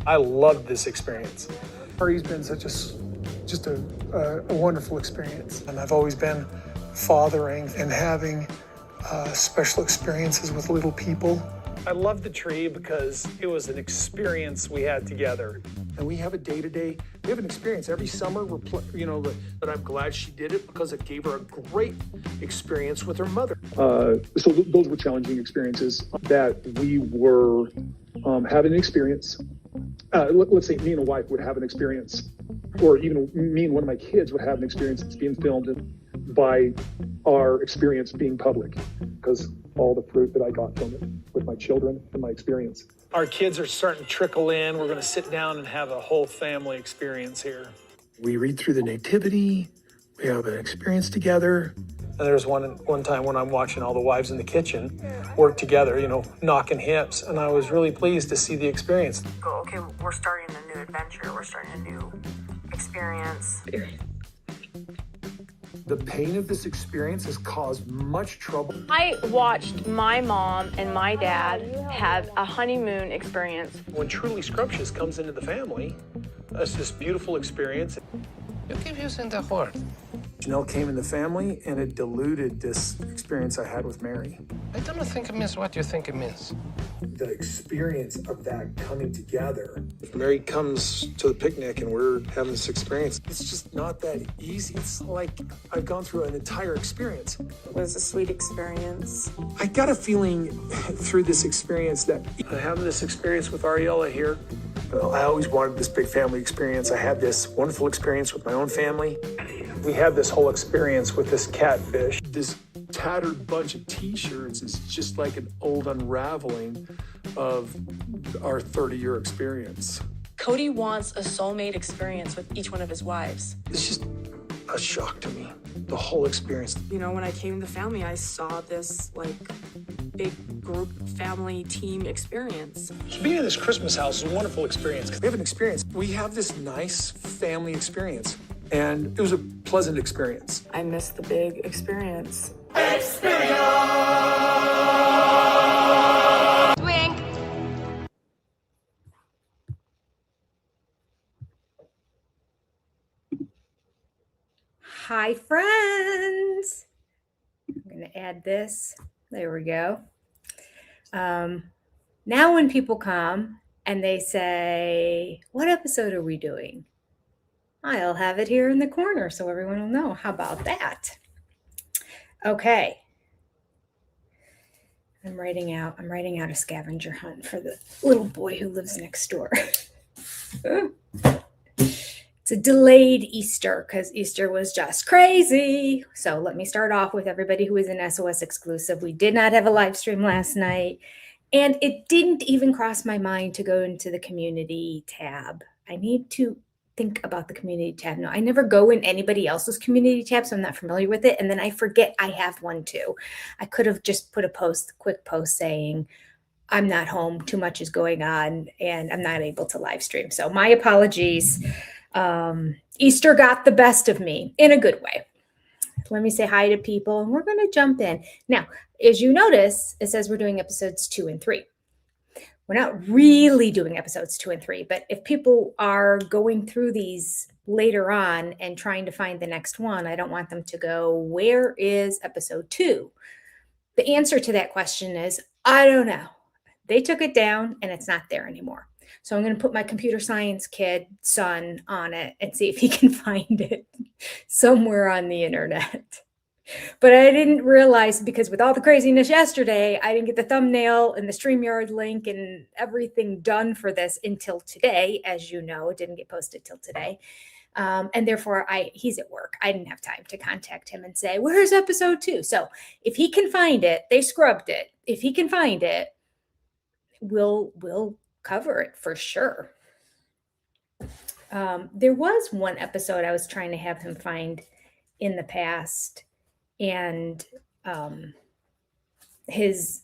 I loved this experience. It's been just a wonderful experience. And I've always been fathering and having special experiences with little people. I love the tree because it was an experience we had together. And we have a day-to-day, we have an experience every summer, but I'm glad she did it because it gave her a great experience with her mother. So those were challenging experiences that we were having an experience. Let's say me and a wife would have an experience, or even me and one of my kids would have an experience that's being filmed by our experience being public, because all the fruit that I got from it with my children and my experience. Our kids are starting to trickle in. We're going to sit down and have a whole family experience here. We read through the nativity. We have an experience together. And there's one time when I'm watching all the wives in the kitchen work together, knocking hips. And I was really pleased to see the experience. Okay, we're starting a new adventure. We're starting a new experience. The pain of this experience has caused much trouble. I watched my mom and my dad have a honeymoon experience. When Truly Scrumptious comes into the family, it's this beautiful experience. You keep using the word. Janelle came in the family, and it diluted this experience I had with Mary. I don't think it means what you think it means. The experience of that coming together. Mary comes to the picnic, and we're having this experience. It's just not that easy. It's like I've gone through an entire experience. It was a sweet experience. I got a feeling through this experience that having this experience with Ariella here, I always wanted this big family experience. I had this wonderful experience with my own family. We had this whole experience with this catfish. This tattered bunch of t-shirts is just like an old unraveling of our 30-year experience. Kody wants a soulmate experience with each one of his wives. It's just a shock to me, the whole experience. When I came to the family, I saw this big group family team experience. Being in this Christmas house is a wonderful experience. We have an experience. We have this nice family experience, and it was a pleasant experience. I miss the big experience. Wink. Hi, friends. I'm going to add this. There we go. Now when people come and they say, what episode are we doing? I'll have it here in the corner so everyone will know. How about that? Okay. I'm writing out a scavenger hunt for the little boy who lives next door. It's a delayed Easter because Easter was just crazy. So let me start off with everybody who is an SOS exclusive. We did not have a live stream last night, and it didn't even cross my mind to go into the community tab. I need to think about the community tab. No, I never go in anybody else's community tab, so I'm not familiar with it. And then I forget I have one too. I could have just put a quick post saying, I'm not home, too much is going on, and I'm not able to live stream. So my apologies. Easter got the best of me in a good way. Let me say hi to people, and we're going to jump in. Now, as you notice, it says we're doing episodes 2 and 3. We're not really doing episodes 2 and 3, but if people are going through these later on and trying to find the next one, I don't want them to go, where is episode 2? The answer to that question is, I don't know. They took it down and it's not there anymore. So I'm going to put my computer science kid son on it and see if he can find it somewhere on the internet. But I didn't realize, because with all the craziness yesterday, I didn't get the thumbnail and the StreamYard link and everything done for this until today. As you know, it didn't get posted till today. And therefore, he's at work. I didn't have time to contact him and say, where's episode 2? So if he can find it, they scrubbed it. If he can find it, we'll cover it for sure. There was one episode I was trying to have him find in the past, and his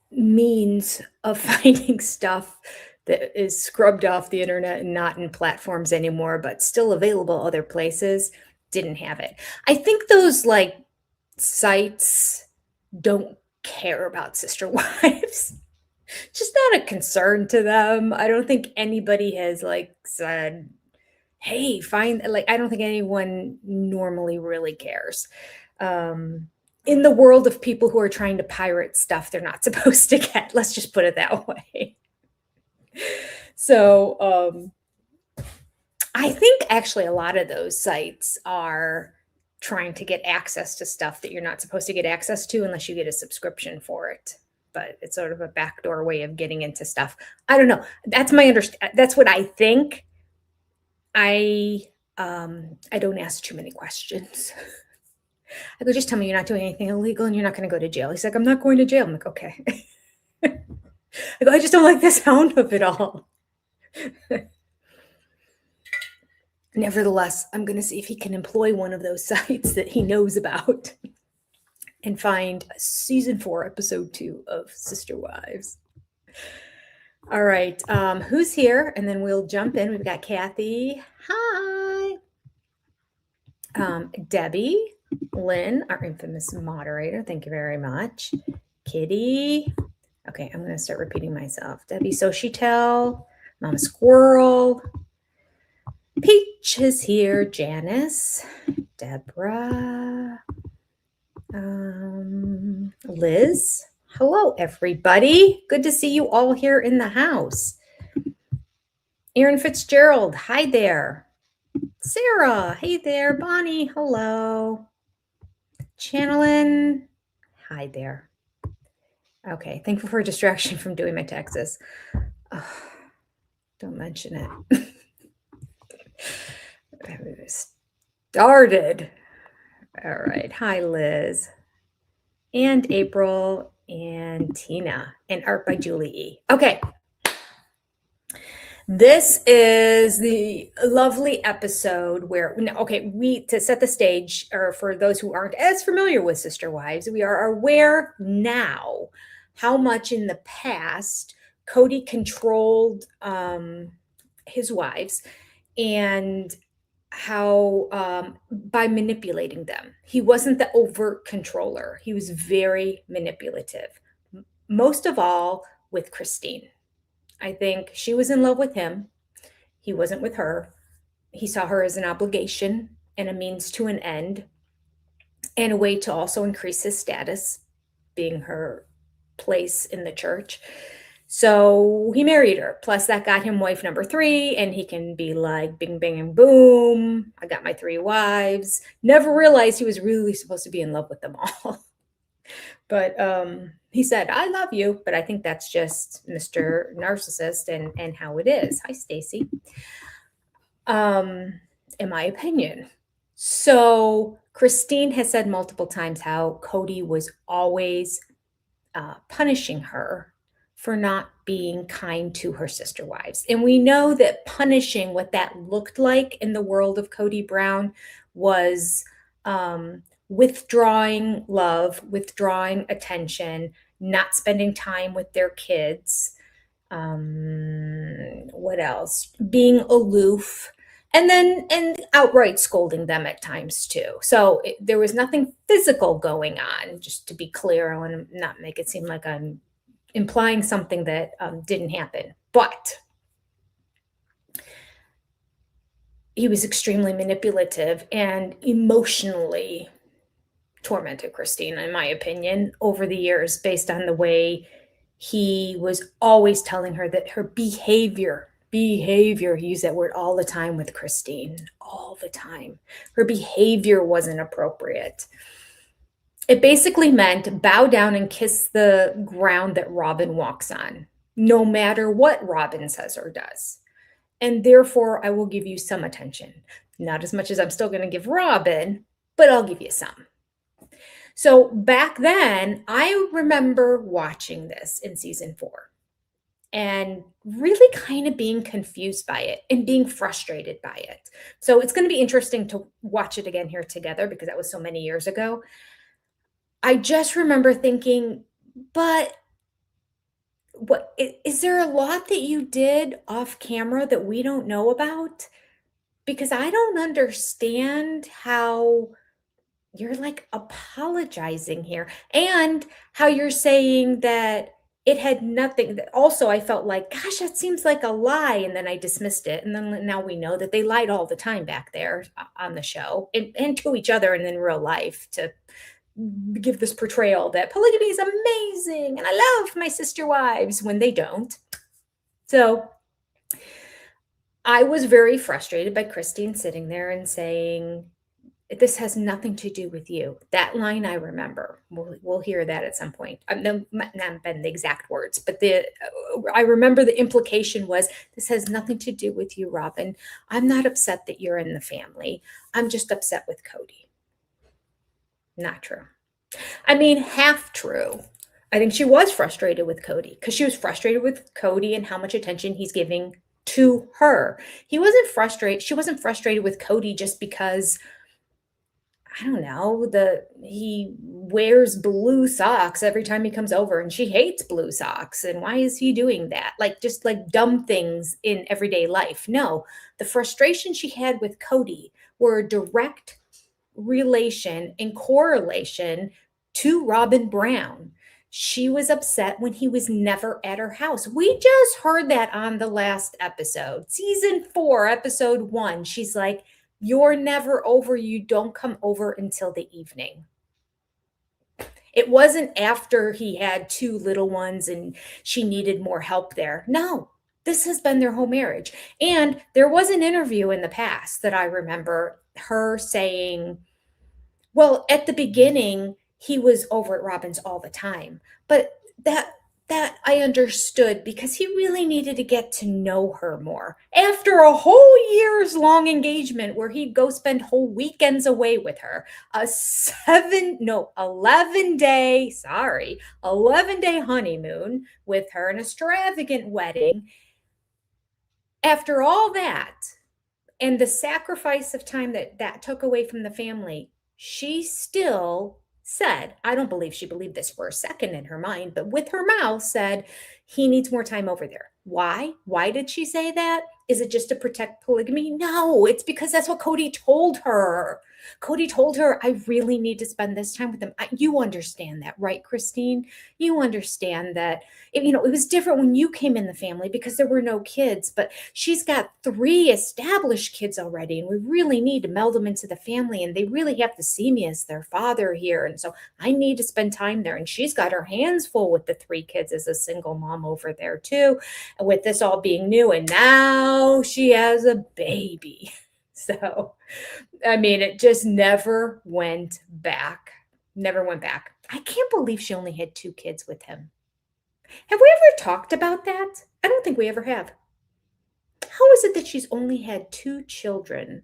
means of finding stuff that is scrubbed off the internet and not in platforms anymore, but still available other places, didn't have it. I think those sites don't care about sister wives. just not a concern to them. I don't think anybody has like said, hey, find like I don't think anyone normally really cares. In the world of people who are trying to pirate stuff they're not supposed to get. Let's just put it that way. So I think actually a lot of those sites are trying to get access to stuff that you're not supposed to get access to unless you get a subscription for it. But it's sort of a backdoor way of getting into stuff. I don't know. That's my that's what I think. I don't ask too many questions. I go, just tell me you're not doing anything illegal and you're not going to go to jail. He's like, I'm not going to jail. I'm like, okay. I go, I just don't like the sound of it all. Nevertheless, I'm going to see if he can employ one of those sites that he knows about and find season 4, episode 2 of Sister Wives. All right. Who's here? And then we'll jump in. We've got Kathy. Hi. Debbie, Lynn, our infamous moderator. Thank you very much. Kitty. Okay, I'm going to start repeating myself. Debbie Sochitel, Mama Squirrel. Peach is here. Janice. Deborah. Liz. Hello, everybody. Good to see you all here in the house. Aaron Fitzgerald. Hi there. Sarah. Hey there. Bonnie. Hello. Channeling. Hi there. Okay. Thankful for a distraction from doing my taxes. Oh, don't mention it. Started. All right. Hi, Liz. And April and Tina. And art by Julie E. Okay. This is the lovely episode where, okay, to set the stage, or for those who aren't as familiar with Sister Wives, we are aware now how much in the past Kody controlled his wives and how by manipulating them. He wasn't the overt controller. He was very manipulative, most of all with Christine. I think she was in love with him. He wasn't with her. He saw her as an obligation and a means to an end and a way to also increase his status, being her place in the church. So he married her. Plus that got him wife number 3, and he can be like, bing, bang, and boom. I got my 3 wives. Never realized he was really supposed to be in love with them all. But he said, I love you. But I think that's just Mr. Narcissist and how it is. Hi, Stacy. In my opinion. So Christine has said multiple times how Kody was always punishing her for not being kind to her sister wives. And we know that punishing, what that looked like in the world of Kody Brown, was withdrawing love, withdrawing attention, not spending time with their kids. What else? Being aloof, and outright scolding them at times too. So there was nothing physical going on, just to be clear. I want to not make it seem like I'm implying something that didn't happen. But he was extremely manipulative and emotionally tormented Christine, in my opinion, over the years, based on the way he was always telling her that her behavior, he used that word all the time with Christine, all the time. Her behavior wasn't appropriate. It basically meant bow down and kiss the ground that Robyn walks on, no matter what Robyn says or does. And therefore, I will give you some attention. Not as much as I'm still going to give Robyn, but I'll give you some. So back then, I remember watching this in season 4 and really kind of being confused by it and being frustrated by it. So it's going to be interesting to watch it again here together because that was so many years ago. I just remember thinking, but what is there a lot that you did off camera that we don't know about? Because I don't understand how you're like apologizing here and how you're saying that it had nothing. Also, I felt like, gosh, that seems like a lie. And then I dismissed it. And then now we know that they lied all the time back there on the show and to each other and in real life to give this portrayal that polygamy is amazing and I love my sister wives when they don't. So I was very frustrated by Christine sitting there and saying, this has nothing to do with you. That line I remember. We'll hear that at some point. No, not been the exact words, but I remember the implication was, this has nothing to do with you, Robyn. I'm not upset that you're in the family. I'm just upset with Kody. Not true. I mean, half true. I think she was frustrated with Kody because she was frustrated with Kody and how much attention he's giving to her. She wasn't frustrated with Kody just because, I don't know, he wears blue socks every time he comes over and she hates blue socks. And why is he doing that? Just like dumb things in everyday life. No, the frustration she had with Kody were a direct relation and correlation to Robyn Brown. She was upset when he was never at her house. We just heard that on the last episode, season 4, episode 1. She's like, you're never over. You don't come over until the evening. It wasn't after he had 2 little ones and she needed more help there. No, this has been their whole marriage. And there was an interview in the past that I remember her saying, well, at the beginning, he was over at Robyn's all the time. But that I understood because he really needed to get to know her more. After a whole year's long engagement where he'd go spend whole weekends away with her, 11-day honeymoon with her, an extravagant wedding. After all that, and the sacrifice of time that took away from the family, she still said, I don't believe she believed this for a second in her mind, but with her mouth said, he needs more time over there. Why? Why did she say that? Is it just to protect polygamy? No, it's because that's what Kody told her. Kody told her, I really need to spend this time with him. You understand that, right, Christine? You understand that, it was different when you came in the family because there were no kids, but she's got 3 established kids already, and we really need to meld them into the family, and they really have to see me as their father here, and so I need to spend time there, and she's got her hands full with the 3 kids as a single mom over there too, with this all being new, and now she has a baby. So, I mean, it just never went back. Never went back. I can't believe she only had 2 kids with him. Have we ever talked about that? I don't think we ever have. How is it that she's only had 2 children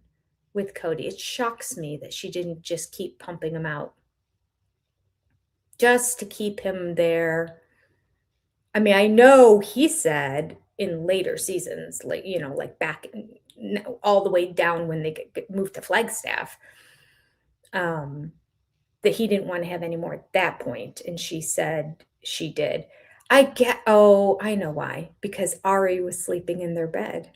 with Kody? It shocks me that she didn't just keep pumping them out. Just to keep him there. I mean, I know he said in later seasons, like back all the way down when they moved to Flagstaff, that he didn't want to have any more at that point. And she said she did. I know why. Because Ari was sleeping in their bed.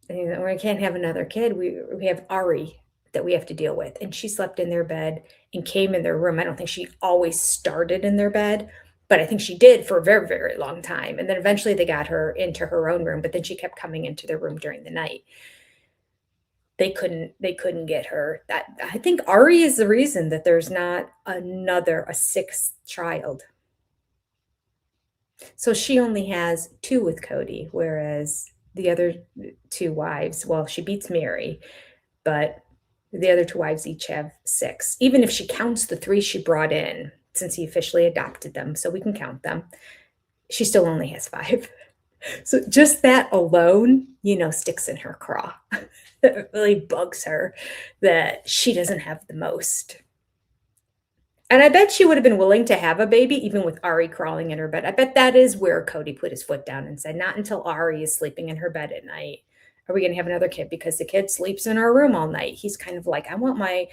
And we can't have another kid. We have Ari that we have to deal with. And she slept in their bed and came in their room. I don't think she always started in their bed, but I think she did for a very, very long time. And then eventually they got her into her own room, but then she kept coming into their room during the night. They couldn't get her. I think Ari is the reason that there's not a 6th child. So she only has 2 with Kody, whereas the other 2 wives, well, she beats Mary, but the other 2 wives each have 6. Even if she counts the 3 she brought in, since he officially adopted them, so we can count them, she still only has 5. So just that alone, sticks in her craw. It really bugs her that she doesn't have the most. And I bet she would have been willing to have a baby, even with Ari crawling in her bed. I bet that is where Kody put his foot down and said, not until Ari is sleeping in her bed at night are we going to have another kid, because the kid sleeps in our room all night. He's kind of like, I want my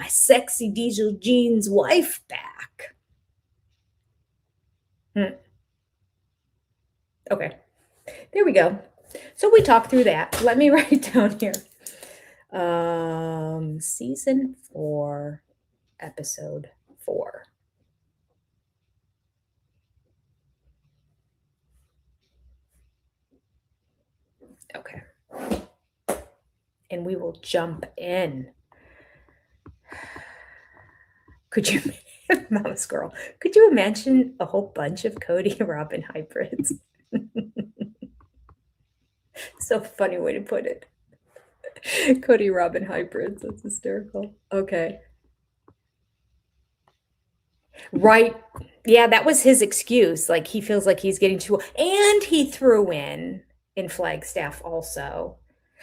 sexy diesel jeans wife back. Okay, there we go. So we talked through that. Let me write down here. Season 4, episode 4. Okay. And we will jump in. Could you, Mama Squirrel, could you imagine a whole bunch of Kody and Robyn hybrids? So funny way to put it. Kody Robyn hybrids. That's hysterical. Okay. Right. Yeah, that was his excuse. Like he feels like he's getting too, and he threw in Flagstaff also.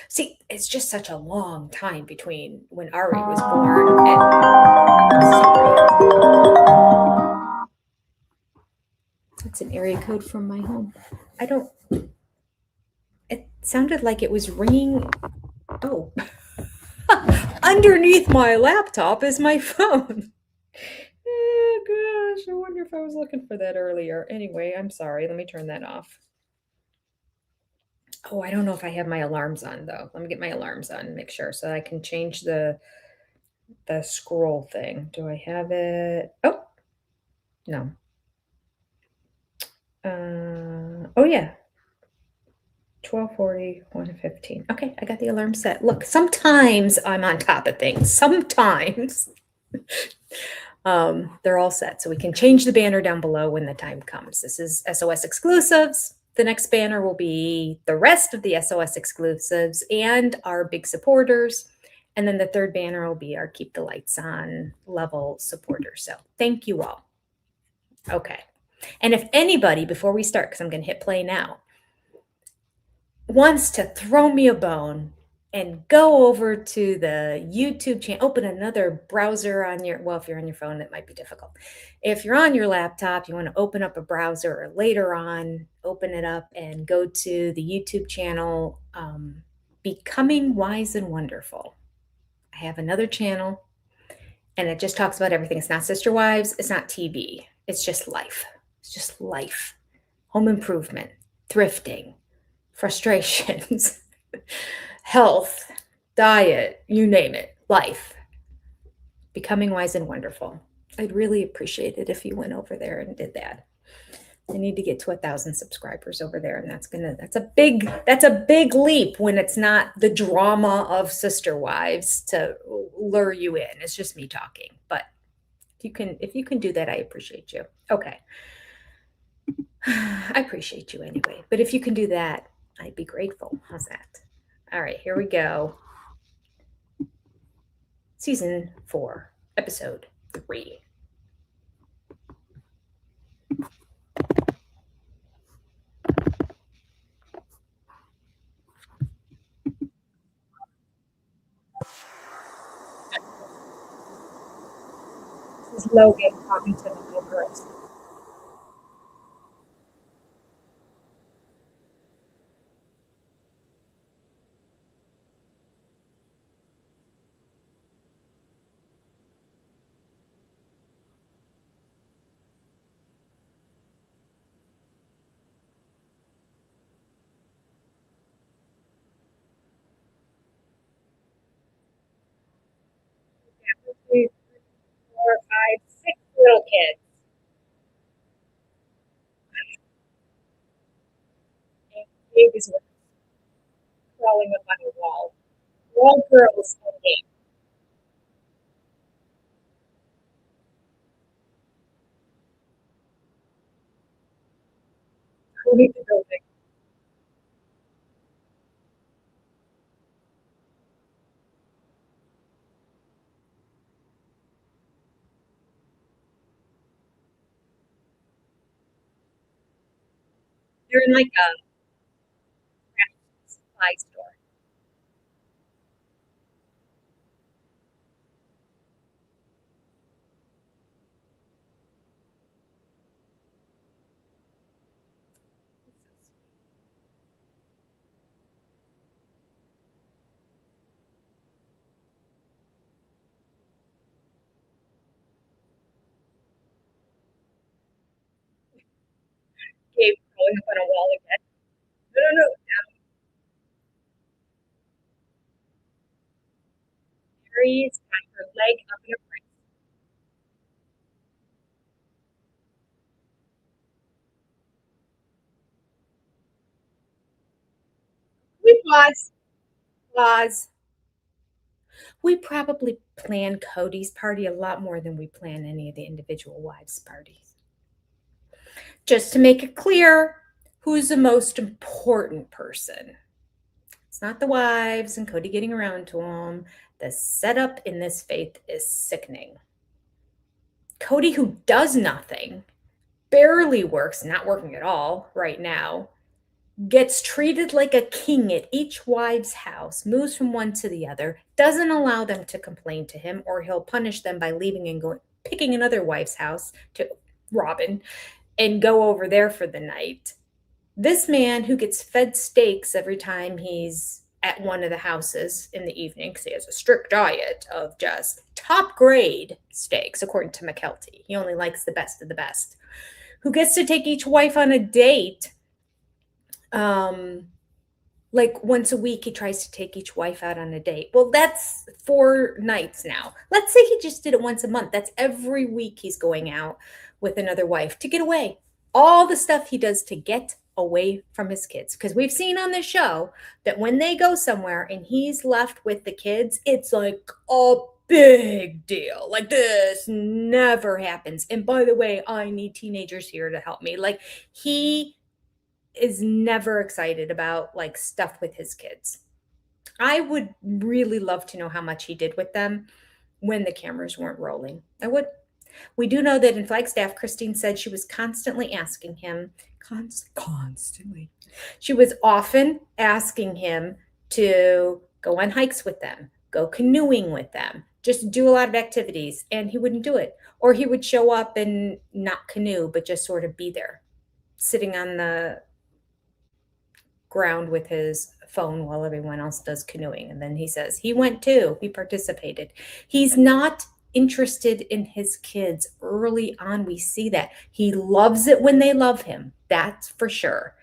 See, it's just such a long time between when Ari was born and that's an area code from my home. It sounded like it was ringing. Oh, underneath my laptop is my phone. Oh gosh, I wonder if I was looking for that earlier. Anyway, I'm sorry. Let me turn that off. Oh, I don't know if I have my alarms on though. Let me get my alarms on and make sure so I can change the scroll thing. Do I have it? Oh, no. Oh yeah. 12:40, 1:15. Okay, I got the alarm set. Look, sometimes I'm on top of things. Sometimes. They're all set. So we can change the banner down below when the time comes. This is SOS exclusives. The next banner will be the rest of the SOS exclusives and our big supporters. And then the third banner will be our keep the lights on level supporters. So thank you all. Okay. And if anybody, before we start, because I'm going to hit play now, wants to throw me a bone and go over to the YouTube channel, open another browser on your, well, if you're on your phone, that might be difficult. If you're on your laptop, you want to open up a browser or later on, open it up and go to the YouTube channel, Becoming Wise and Wonderful. I have another channel and it just talks about everything. It's not Sister Wives. It's not TV. It's just life. It's just life. Home improvement, thrifting, frustrations, health, diet, you name it, life. Becoming Wise and Wonderful. I'd really appreciate it if you went over there and did that. I need to get to 1,000 subscribers over there, and that's a big leap when it's not the drama of Sister Wives to lure you in. It's just me talking. But if you can do that, I appreciate you. Okay. I appreciate you anyway. But if you can do that, I'd be grateful. How's that? All right, here we go. Season 4, episode 3. This is Logan talking to the little girls. Three, 4, 5, 6 little kids. And babies were crawling up on a wall. All girls only. Who needs the building? They're in like a supply store. Gabe going up on a wall again. No. Mary's got her leg up in a brace. Who is Pause. Pause. We probably plan Kody's party a lot more than we plan any of the individual wives' parties. Just to make it clear, who's the most important person? It's not the wives and Kody getting around to them. The setup in this faith is sickening. Kody, who does nothing, barely works, not working at all right now, gets treated like a king at each wife's house, moves from one to the other, doesn't allow them to complain to him, or he'll punish them by leaving and going picking another wife's house, to Robyn, and go over there for the night. This man who gets fed steaks every time he's at one of the houses in the evening, because he has a strict diet of just top grade steaks, according to McKelty. He only likes the best of the best. Who gets to take each wife on a date. Like once a week, he tries to take each wife out on a date. Well, that's 4 nights now. Let's say he just did it once a month. That's every week he's going out with another wife to get away. All the stuff he does to get away from his kids. Because we've seen on this show that when they go somewhere and he's left with the kids, it's like a big deal. Like, this never happens. And by the way, I need teenagers here to help me. Like, he is never excited about like stuff with his kids. I would really love to know how much he did with them when the cameras weren't rolling. I would. We do know that in Flagstaff, Christine said she was constantly asking him, constantly. She was often asking him to go on hikes with them, go canoeing with them, just do a lot of activities, and he wouldn't do it. Or he would show up and not canoe, but just sort of be there, sitting on the ground with his phone while everyone else does canoeing. And then he says he went too, he participated. He's not interested in his kids. Early on, we see that. He loves it when they love him, that's for sure.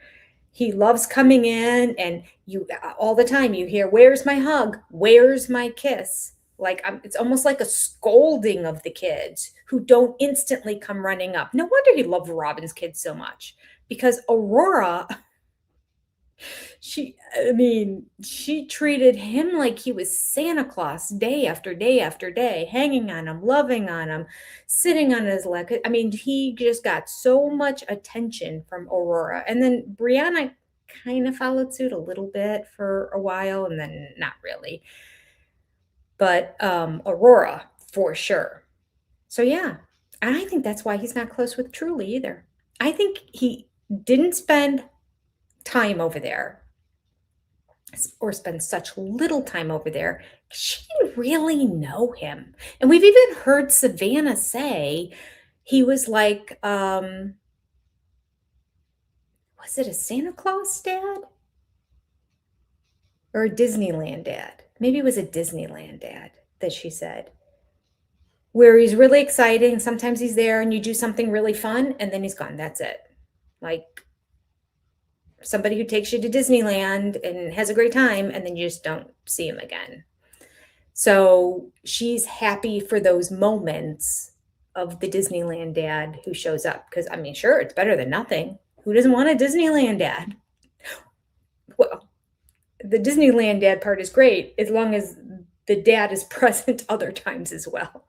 He loves coming in, and you all the time you hear, where's my hug, where's my kiss? Like, it's almost like a scolding of the kids who don't instantly come running up. No wonder he loved Robyn's kids so much, because Aurora, she treated him like he was Santa Claus day after day after day, hanging on him, loving on him, sitting on his leg. I mean, he just got so much attention from Aurora. And then Brianna kind of followed suit a little bit for a while, and then not really. But Aurora, for sure. So yeah, and I think that's why he's not close with Truly either. I think he didn't spend time over there, or spend such little time over there. She didn't really know him. And we've even heard Savannah say he was like, was it a Santa Claus dad? Or a Disneyland dad? Maybe it was a Disneyland dad that she said, where he's really excited and sometimes he's there and you do something really fun and then he's gone. That's it. Like somebody who takes you to Disneyland and has a great time, and then you just don't see him again. So she's happy for those moments of the Disneyland dad who shows up. Because, I mean, sure, it's better than nothing. Who doesn't want a Disneyland dad? Well, the Disneyland dad part is great as long as the dad is present other times as well.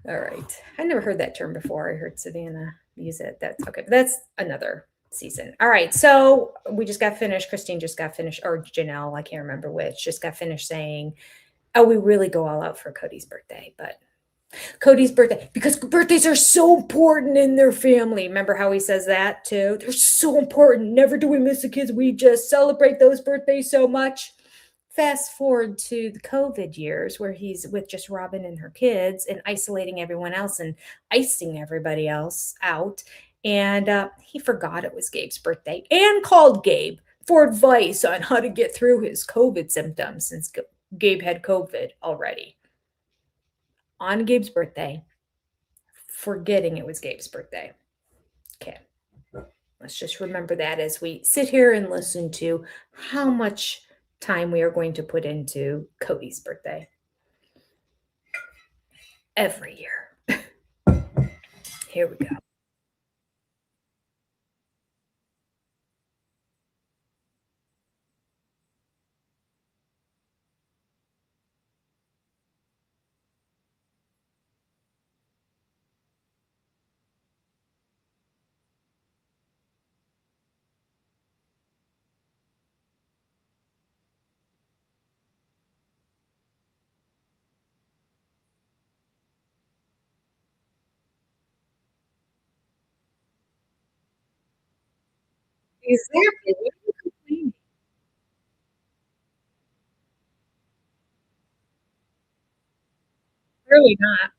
All right. I never heard that term before. I heard Savannah use it. That's okay. But that's another season. All right. So we just got finished. Christine just got finished, or Janelle, I can't remember which, just got finished saying, oh, we really go all out for Kody's birthday. But Kody's birthday, because birthdays are so important in their family. Remember how he says that too? They're so important. Never do we miss the kids. We just celebrate those birthdays so much. Fast forward to the COVID years where he's with just Robyn and her kids and isolating everyone else and icing everybody else out. And he forgot it was Gabe's birthday and called Gabe for advice on how to get through his COVID symptoms, since Gabe had COVID already. On Gabe's birthday, forgetting it was Gabe's birthday. Okay. Let's just remember that as we sit here and listen to how much time we are going to put into Kody's birthday. Every year. Here we go. Exactly. What are you complaining? Really not.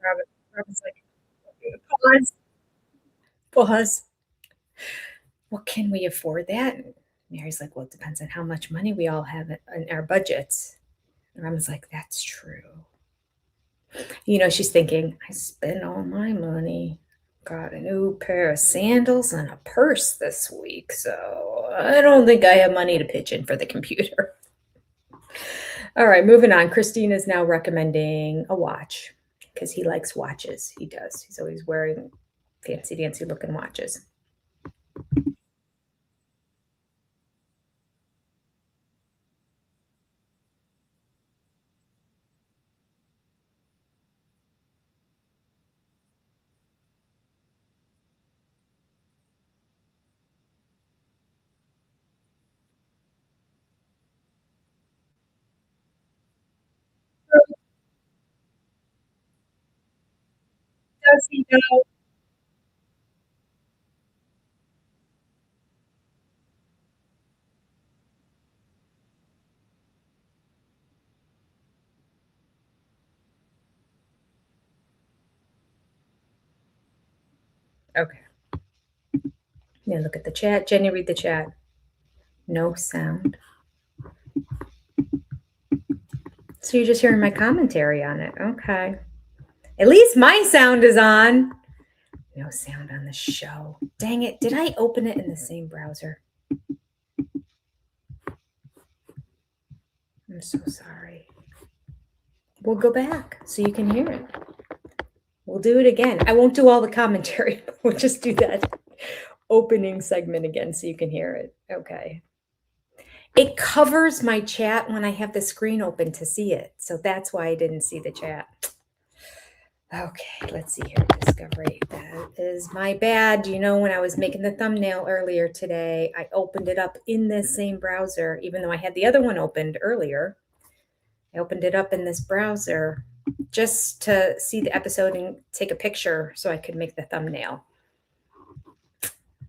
Robin, Robin's like, pause, pause. Well, can we afford that? And Mary's like, well, it depends on how much money we all have in our budgets. And Robin's like, that's true. You know, she's thinking, I spent all my money, got a new pair of sandals and a purse this week, so I don't think I have money to pitch in for the computer. All right, moving on. Christine is now recommending a watch because he likes watches. He does. He's always wearing fancy dancy looking watches. Does he know? Okay. Now look at the chat. Jenny, read the chat. No sound. So you're just hearing my commentary on it. Okay. At least my sound is on. No sound on the show. Dang it. Did I open it in the same browser? I'm so sorry. We'll go back so you can hear it. We'll do it again. I won't do all the commentary. We'll just do that opening segment again so you can hear it. Okay. It covers my chat when I have the screen open to see it. So that's why I didn't see the chat. Okay, let's see here. Discovery. That is my bad. You know, when I was making the thumbnail earlier today, I opened it up in this same browser, even though I had the other one opened earlier. I opened it up in this browser just to see the episode and take a picture so I could make the thumbnail.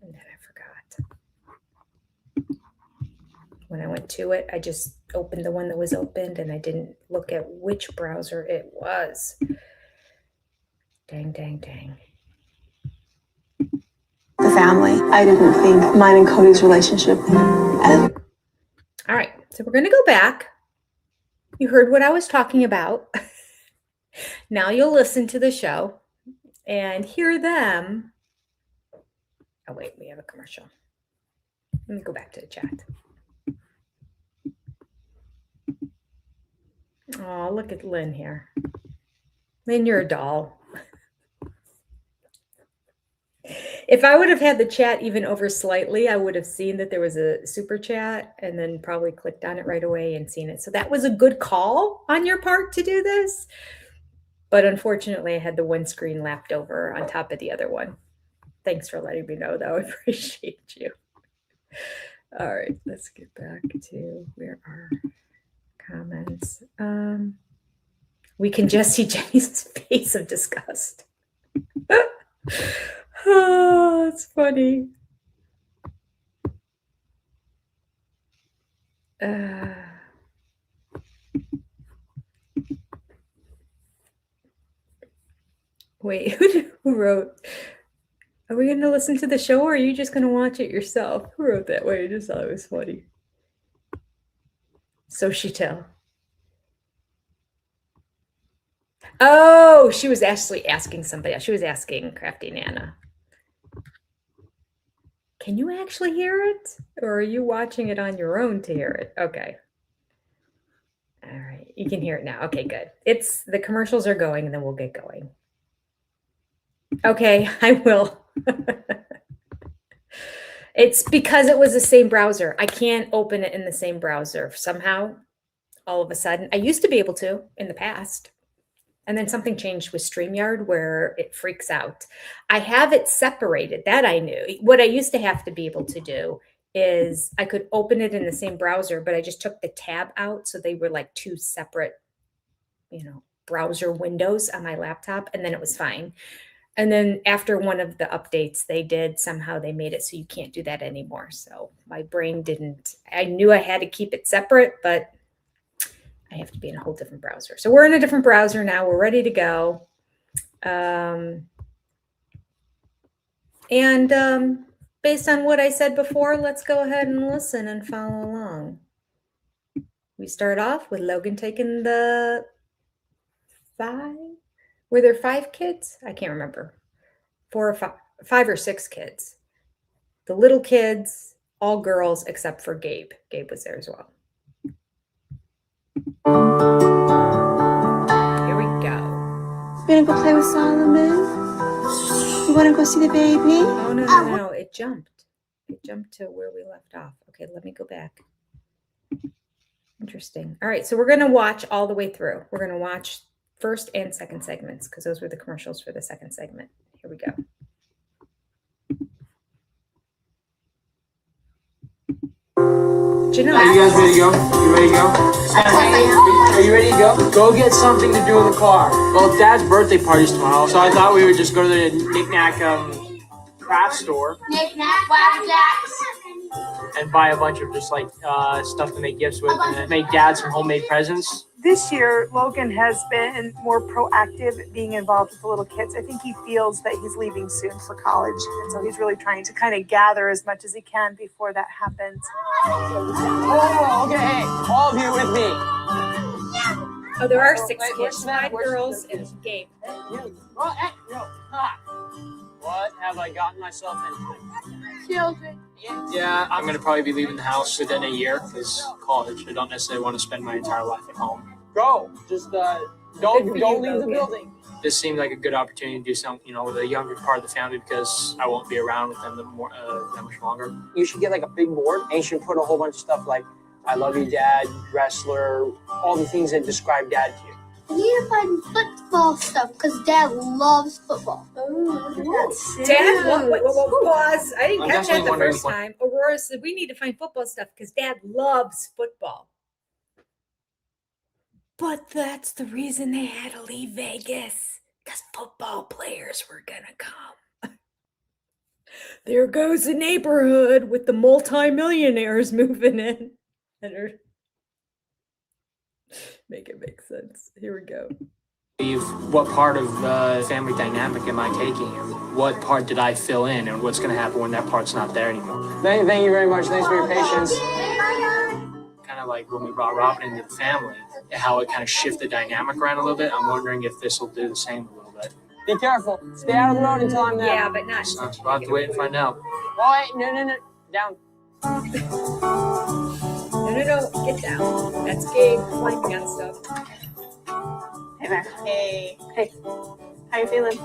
And then I forgot. When I went to it, I just opened the one that was opened and I didn't look at which browser it was. Dang, dang, dang. The family. I didn't think mine and Kody's relationship. All right, so we're going to go back. You heard what I was talking about. Now you'll listen to the show and hear them. Oh, wait, we have a commercial. Let me go back to the chat. Oh, look at Lynn here. Lynn, you're a doll. If I would have had the chat even over slightly, I would have seen that there was a super chat and then probably clicked on it right away and seen it. So that was a good call on your part to do this. But unfortunately, I had the one screen lapped over on top of the other one. Thanks for letting me know, though. I appreciate you. All right, let's get back to where our comments. We can just see Jenny's face of disgust. Oh, it's funny. Wait, who wrote? Are we going to listen to the show or are you just going to watch it yourself? Who wrote that? Wait, I just thought it was funny. So she tell. Oh, she was actually asking somebody else. She was asking Crafty Nana. Can you actually hear it? Or are you watching it on your own to hear it? Okay. All right. You can hear it now. Okay, good. The commercials are going and then we'll get going. Okay, I will. It's because it was the same browser. I can't open it in the same browser. Somehow, all of a sudden, I used to be able to in the past. And then something changed with StreamYard where it freaks out. I have it separated. That I knew. What I used to have to be able to do is I could open it in the same browser, but I just took the tab out. So they were like two separate, browser windows on my laptop. And then it was fine. And then after one of the updates somehow they made it so you can't do that anymore. So my brain didn't, I knew I had to keep it separate, but I have to be in a whole different browser. So we're in a different browser now. We're ready to go. Based on what I said before, let's go ahead and listen and follow along. We start off with Logan taking the 5. Were there 5 kids? I can't remember. 4 or 5 or 6 kids. The little kids, all girls except for Gabe. Gabe was there as well. Here we go. You wanna go play with Solomon? You wanna go see the baby? Oh, no. It jumped. It jumped to where we left off. Okay, let me go back. Interesting. All right, so we're going to watch all the way through. We're going to watch first and second segments because those were the commercials for the second segment. Here we go. Janelle. Are you guys ready to go? You ready to go? Are you ready to go? Go get something to do in the car. Well, Dad's birthday party's tomorrow, so I thought we would just go to the knick-knack craft store. Knick-knack, flapjacks. And buy a bunch of just like stuff to make gifts with and then make Dad some homemade presents. This year, Logan has been more proactive being involved with the little kids. I think he feels that he's leaving soon for college. And so he's really trying to kind of gather as much as he can before that happens. Oh, okay, hey, all of you with me. Oh, there are 6 kids, 5 girls and Gabe. What have I gotten myself into? Children. Yeah, I'm going to probably be leaving the house within a year because college. I don't necessarily want to spend my entire life at home. Go. Just don't leave the building. This seemed like a good opportunity to do something, with a younger part of the family because I won't be around with them that much longer. You should get like a big board and you should put a whole bunch of stuff like I love you, Dad, wrestler, all the things that describe Dad to you. We need to find football stuff because Dad loves football. Dad, pause. I didn't I'm catch that definitely the wondering first what- time. Aurora said we need to find football stuff because Dad loves football. But that's the reason they had to leave Vegas because football players were going to come. There goes the neighborhood with the multimillionaires moving in. Make it make sense. Here we go. What part of the family dynamic am I taking and what part did I fill in and what's going to happen when that part's not there anymore? Thank you very much. Thanks for your patience. Kind of like when we brought Robyn into the family, how it kind of shifted the dynamic around a little bit. I'm wondering if this will do the same a little bit. Be careful. Stay out of the road until I'm there. Yeah, but not. So we'll have to wait and find out. Oh, wait, no. Down. No. Get down. That's Gabe climbing on stuff. Hey there. Hey. How you feeling?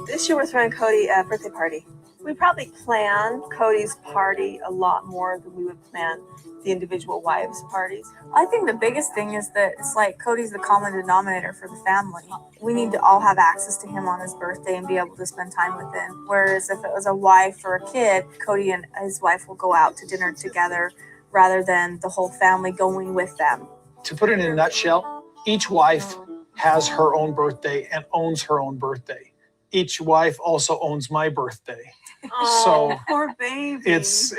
This year we're throwing Kody a birthday party. We probably plan Kody's party a lot more than we would plan the individual wives' parties. I think the biggest thing is that it's like Kody's the common denominator for the family. We need to all have access to him on his birthday and be able to spend time with him. Whereas if it was a wife or a kid, Kody and his wife will go out to dinner together rather than the whole family going with them. To put it in a nutshell, each wife has her own birthday and owns her own birthday. Each wife also owns my birthday. Oh, So poor baby. it's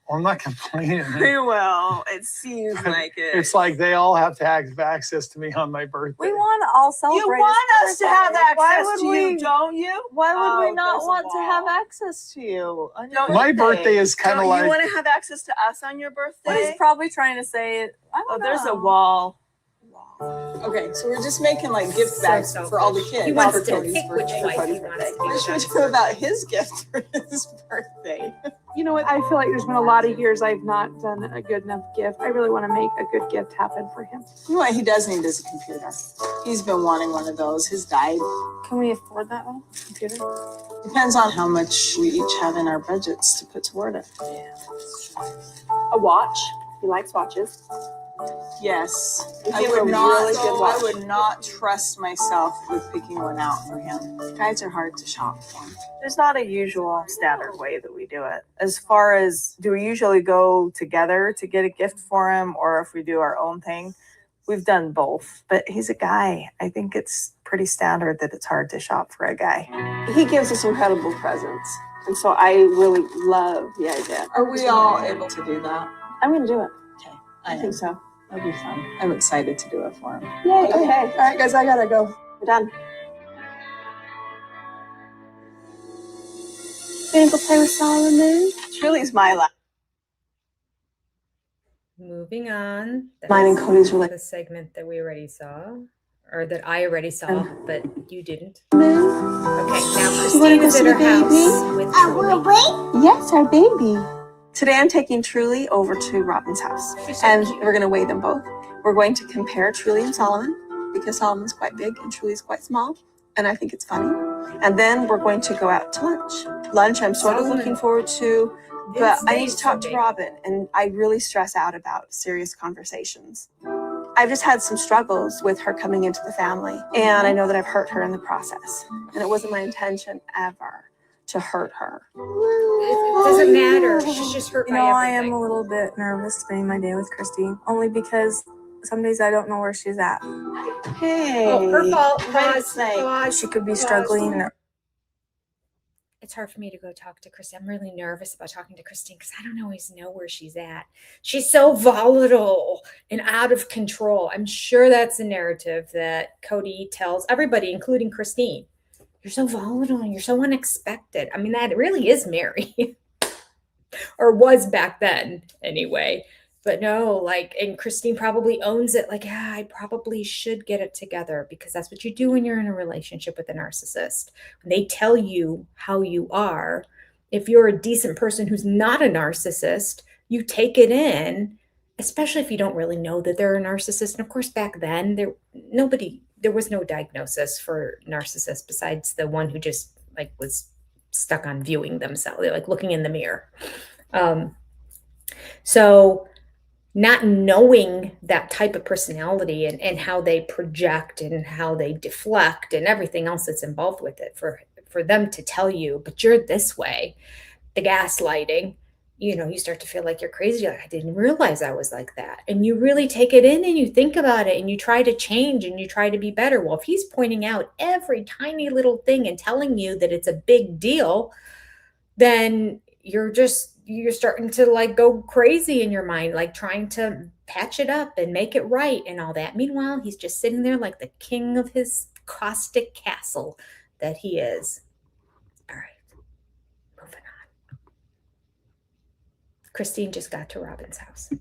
I'm not complaining. Well, it seems like it. It's like they all have to have access to me on my birthday. We want to all celebrate. You want us to have access to you, we, don't you? Why would we not there's a want to have wall. access to you? On your Don't My birthday is kind of Don't like you want to have access to us on your birthday? What he's probably trying to say is, I don't know. There's a wall. Okay, so we're just making like gift bags for all the kids. He wants for to Kody's pick which birthday. wife he wants to What should we do about his gift for his birthday? You know what? I feel like there's been a lot of years I've not done a good enough gift. I really want to make a good gift happen for him. You know what he does need is a computer. He's been wanting one of those. His died. Can we afford that little computer? Depends on how much we each have in our budgets to put toward it. A watch. He likes watches. Yes. If I you would have a not, really good watch. I would not trust myself with picking one out for him. Guys are hard to shop for. There's not a usual standard way that we do it. As far as do we usually go together to get a gift for him, or if we do our own thing, we've done both. But he's a guy. I think it's pretty standard that it's hard to shop for a guy. He gives us incredible presents. And so I really love the idea. Are we all able to do that? I'm going to do it. Okay. I think so. That'll be fun. I'm excited to do it for him. Yay. Okay. All right, guys, I gotta go. We're done. Gonna go play with Solomon? Truly's my life. Moving on. Mine and Cody's the segment that we already saw, or that I already saw, but you didn't. Okay, now Christine is at her house with Truly. Yes, our baby. Today I'm taking Truly over to Robyn's house, and we're going to weigh them both. We're going to compare Truly and Solomon, because Solomon's quite big and Truly's quite small, and I think it's funny. And then we're going to go out to lunch. Lunch I'm sort of looking forward to, but I need to talk to Robyn, and I really stress out about serious conversations. I've just had some struggles with her coming into the family, and I know that I've hurt her in the process, and it wasn't my intention ever to hurt her. It doesn't matter. She's just hurt by everything. I am a little bit nervous spending my day with Christine, only because some days I don't know where she's at. Hey. Oh, her fault. She could be struggling. It's hard for me to go talk to Christine. I'm really nervous about talking to Christine because I don't always know where she's at. She's so volatile and out of control. I'm sure that's a narrative that Kody tells everybody, including Christine. You're so volatile and you're so unexpected. I mean, that really is Mary. Or was back then anyway. But no, and Christine probably owns it. I probably should get it together, because that's what you do when you're in a relationship with a narcissist. When they tell you how you are, if you're a decent person who's not a narcissist, you take it in, especially if you don't really know that they're a narcissist. And of course, back then, there was no diagnosis for narcissists besides the one who just was stuck on viewing themselves, looking in the mirror. So not knowing that type of personality and how they project and how they deflect and everything else that's involved with it, for them to tell you, but you're this way, the gaslighting, you start to feel like you're crazy. I didn't realize I was like that. And you really take it in and you think about it and you try to change and you try to be better. Well, if he's pointing out every tiny little thing and telling you that it's a big deal, then you're starting to go crazy in your mind, trying to patch it up and make it right and all that. Meanwhile, he's just sitting there like the king of his caustic castle that he is. All right, moving on. Christine just got to Robyn's house. It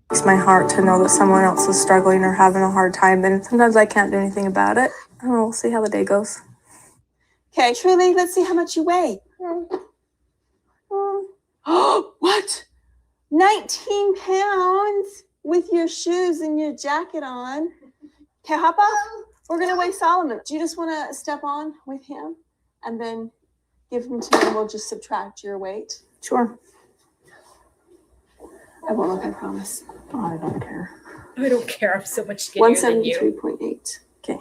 breaks my heart to know that someone else is struggling or having a hard time, and sometimes I can't do anything about it. I don't know, we'll see how the day goes. Okay, Truly, let's see how much you weigh. Oh, what? 19 pounds with your shoes and your jacket on. Okay, hop off. We're going to weigh Solomon. Do you just want to step on with him and then give him to me and we'll just subtract your weight? Sure. I won't look, I promise. Oh, I don't care. I don't care. I'm so much skinnier than you. 173.8. Okay.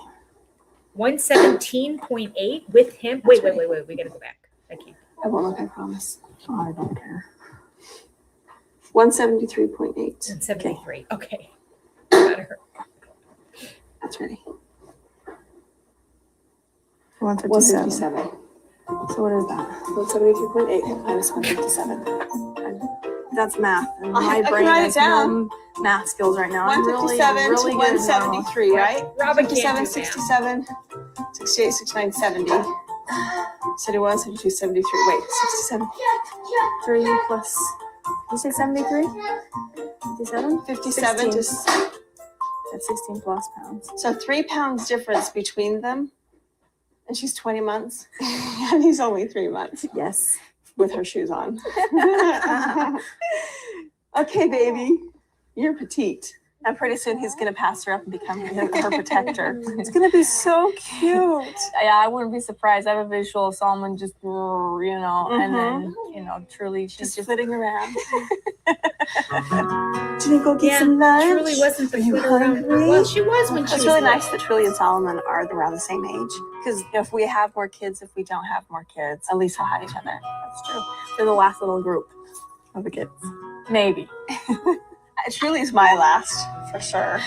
117.8 with him. Wait. We got to go back. I can't. I won't look, I promise. Oh, I don't care. 173.8. 173. Okay. Better. That's ready. 157. 157. So what is that? 173.8 minus 157. That's math. And I my can brain write it has down. no math skills right now. 157 really to good now. 173, right? Robyn can't 57, do 67, 68, 69, 70. 71, 72, 73. Wait, 67. 3 plus. Did you say 73? 57? 57 to. That's 16 plus pounds. So 3 pounds difference between them. And she's 20 months. And he's only 3 months. Yes. with her shoes on. Okay, baby, you're petite. And pretty soon he's going to pass her up and become her protector. It's going to be so cute. Yeah, I wouldn't be surprised. I have a visual of Solomon just, and then, truly she's just flitting around. Did you go get some lunch? Truly wasn't the you hungry? Well, she was when she It's was really little. nice that Truly and Solomon are around the same age. Because if we have more kids, if we don't have more kids, at least we'll have each other. That's true. They're the last little group of the kids. maybe. Truly's my last, for sure.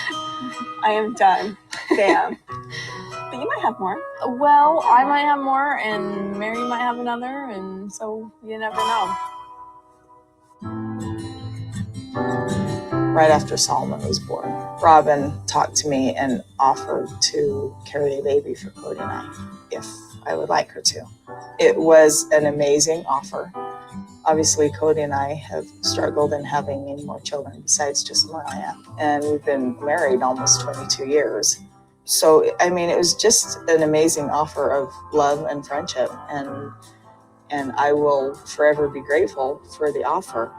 I am done. Bam. But you might have more. Well, I might have more, and Mary might have another, and so you never know. Right after Solomon was born, Robyn talked to me and offered to carry the baby for Kody and I if I would like her to. It was an amazing offer. Obviously, Kody and I have struggled in having any more children besides just Mariah. And we've been married almost 22 years. So, I mean, it was just an amazing offer of love and friendship. And I will forever be grateful for the offer.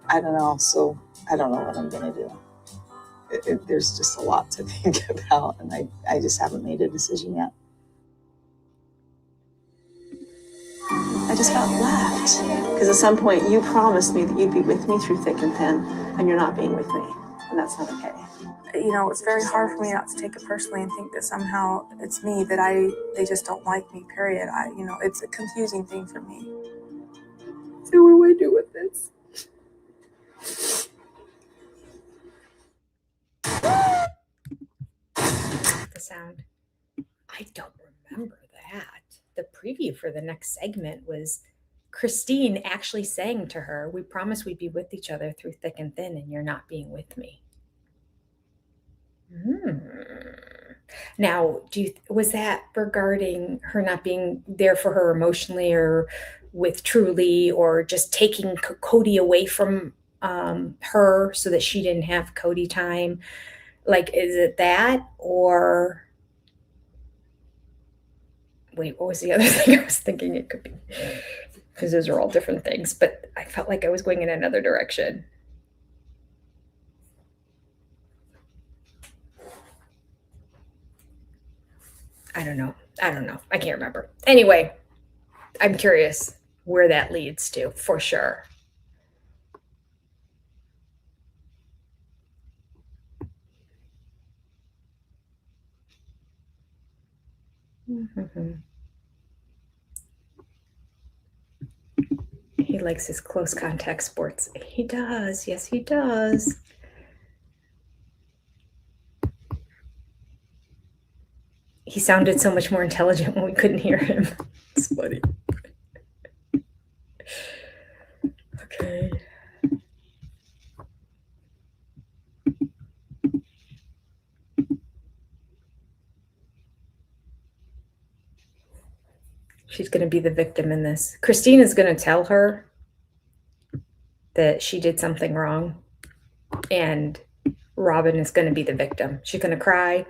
I don't know. So I don't know what I'm going to do. There's just a lot to think about. And I just haven't made a decision yet. I just felt left. Because at some point you promised me that you'd be with me through thick and thin, and you're not being with me. And that's not okay. It's very hard for me not to take it personally and think that somehow it's me, that they just don't like me, period. It's a confusing thing for me. So what do I do with this? The sound. I don't remember that. The preview for the next segment was Christine actually saying to her, "We promised we'd be with each other through thick and thin, and you're not being with me." Now, was that regarding her not being there for her emotionally, or with Truly, or just taking Kody away from her so that she didn't have Kody time? Like, is it that, or wait, what was the other thing I was thinking it could be? Because those are all different things, but I felt like I was going in another direction. I don't know. I can't remember. Anyway, I'm curious where that leads to, for sure. He likes his close contact sports. He does. Yes, he does. He sounded so much more intelligent when we couldn't hear him. It's funny. Okay. She's going to be the victim in this. Christine is going to tell her that she did something wrong, and Robyn is going to be the victim. She's going to cry,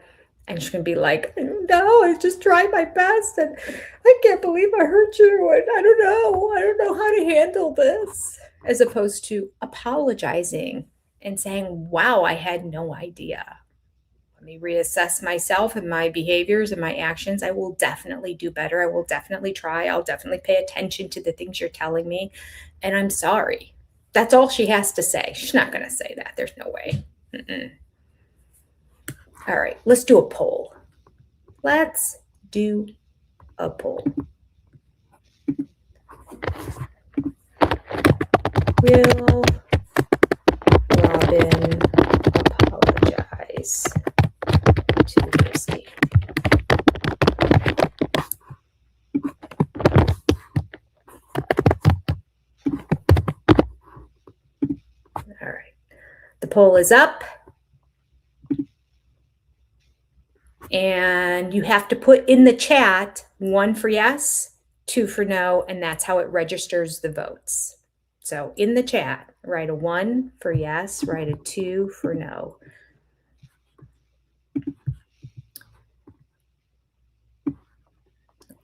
and she's going to be like, "No, I just tried my best, and I can't believe I hurt you, and I don't know how to handle this," as opposed to apologizing and saying, "Wow, I had no idea. Let me reassess myself and my behaviors and my actions. I will definitely do better. I will definitely try. I'll definitely pay attention to the things you're telling me. And I'm sorry." That's all she has to say. She's not going to say that. There's no way. All right, let's do a poll. Let's do a poll. Will Robyn apologize to Christy? All right. The poll is up. And you have to put in the chat 1 for yes, 2 for no, and that's how it registers the votes. So in the chat, write a 1 for yes, write a 2 for no.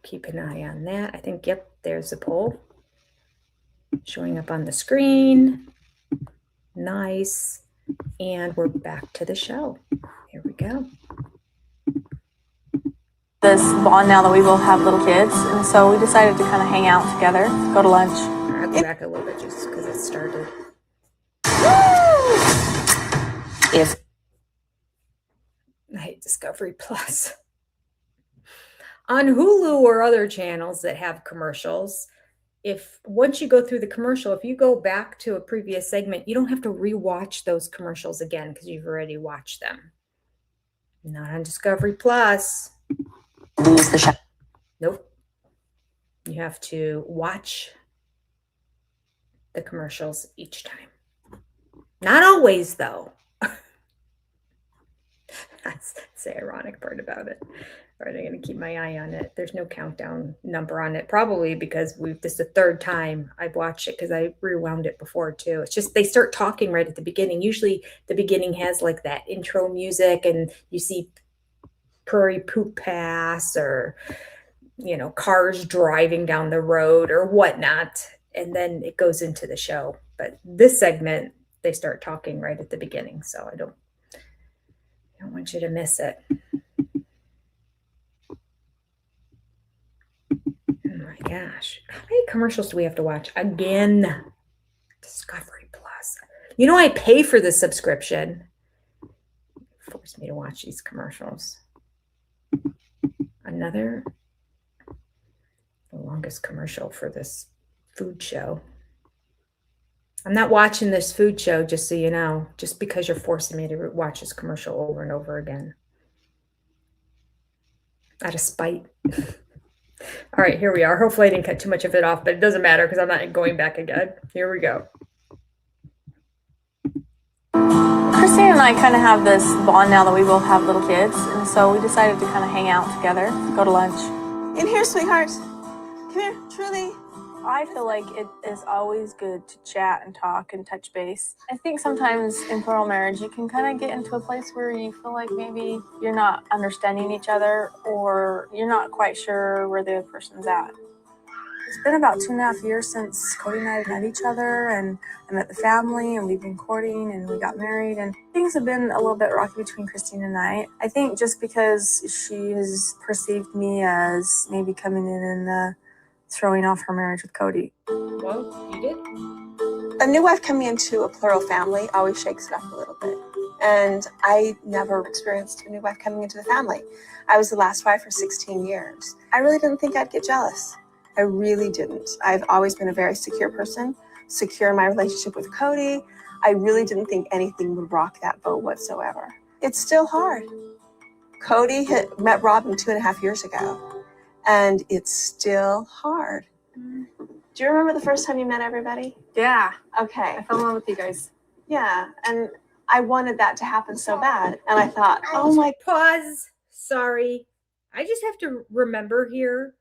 Keep an eye on that. I think, yep, there's the poll. showing up on the screen. Nice. And we're back to the show. Here we go. This bond now that we both have little kids, and so we decided to kind of hang out together, go to lunch. I'll go back a little bit just because it started. If I hate Discovery Plus. On Hulu or other channels that have commercials, if once you go through the commercial, if you go back to a previous segment, you don't have to rewatch those commercials again because you've already watched them. Not on Discovery Plus. Lose the show. Nope. You have to watch the commercials each time. Not always, though. That's the ironic part about it. All right, I'm going to keep my eye on it. There's no countdown number on it, probably because this is the third time I've watched it because I rewound it before too. It's just they start talking right at the beginning. Usually the beginning has like that intro music and you see prairie poop pass or, you know, cars driving down the road or whatnot. And then it goes into the show. But this segment, they start talking right at the beginning. So I don't want you to miss it. Oh my gosh. How many commercials do we have to watch? Again, Discovery Plus. You know, I pay for the subscription. Force me to watch these commercials. The longest commercial for this food show. I'm not watching this food show, just so you know, just because you're forcing me to watch this commercial over and over again. Out of spite. All right, here we are. Hopefully I didn't cut too much of it off, but it doesn't matter because I'm not going back again. Here we go. Christine and I kind of have this bond now that we both have little kids, and so we decided to kind of hang out together, go to lunch. In here, sweetheart. Come here, truly. I feel like it is always good to chat and talk and touch base. I think sometimes in plural marriage, you can kind of get into a place where you feel like maybe you're not understanding each other or you're not quite sure where the other person's at. It's been about 2.5 years since Kody and I have met each other, and I met the family, and we've been courting, and we got married, and things have been a little bit rocky between Christine and I. I think just because she has perceived me as maybe coming in and throwing off her marriage with Kody. Well, you did. A new wife coming into a plural family always shakes it up a little bit. And I never experienced a new wife coming into the family. I was the last wife for 16 years. I really didn't think I'd get jealous. I really didn't. I've always been a very secure person, secure in my relationship with Kody. I really didn't think anything would rock that boat whatsoever. It's still hard. Kody had met Robyn 2.5 years ago, and it's still hard. Do you remember the first time you met everybody? Yeah. Okay. I fell in love with you guys. Yeah, and I wanted that to happen so bad. And I thought, oh my... Pause. Sorry. I just have to remember here.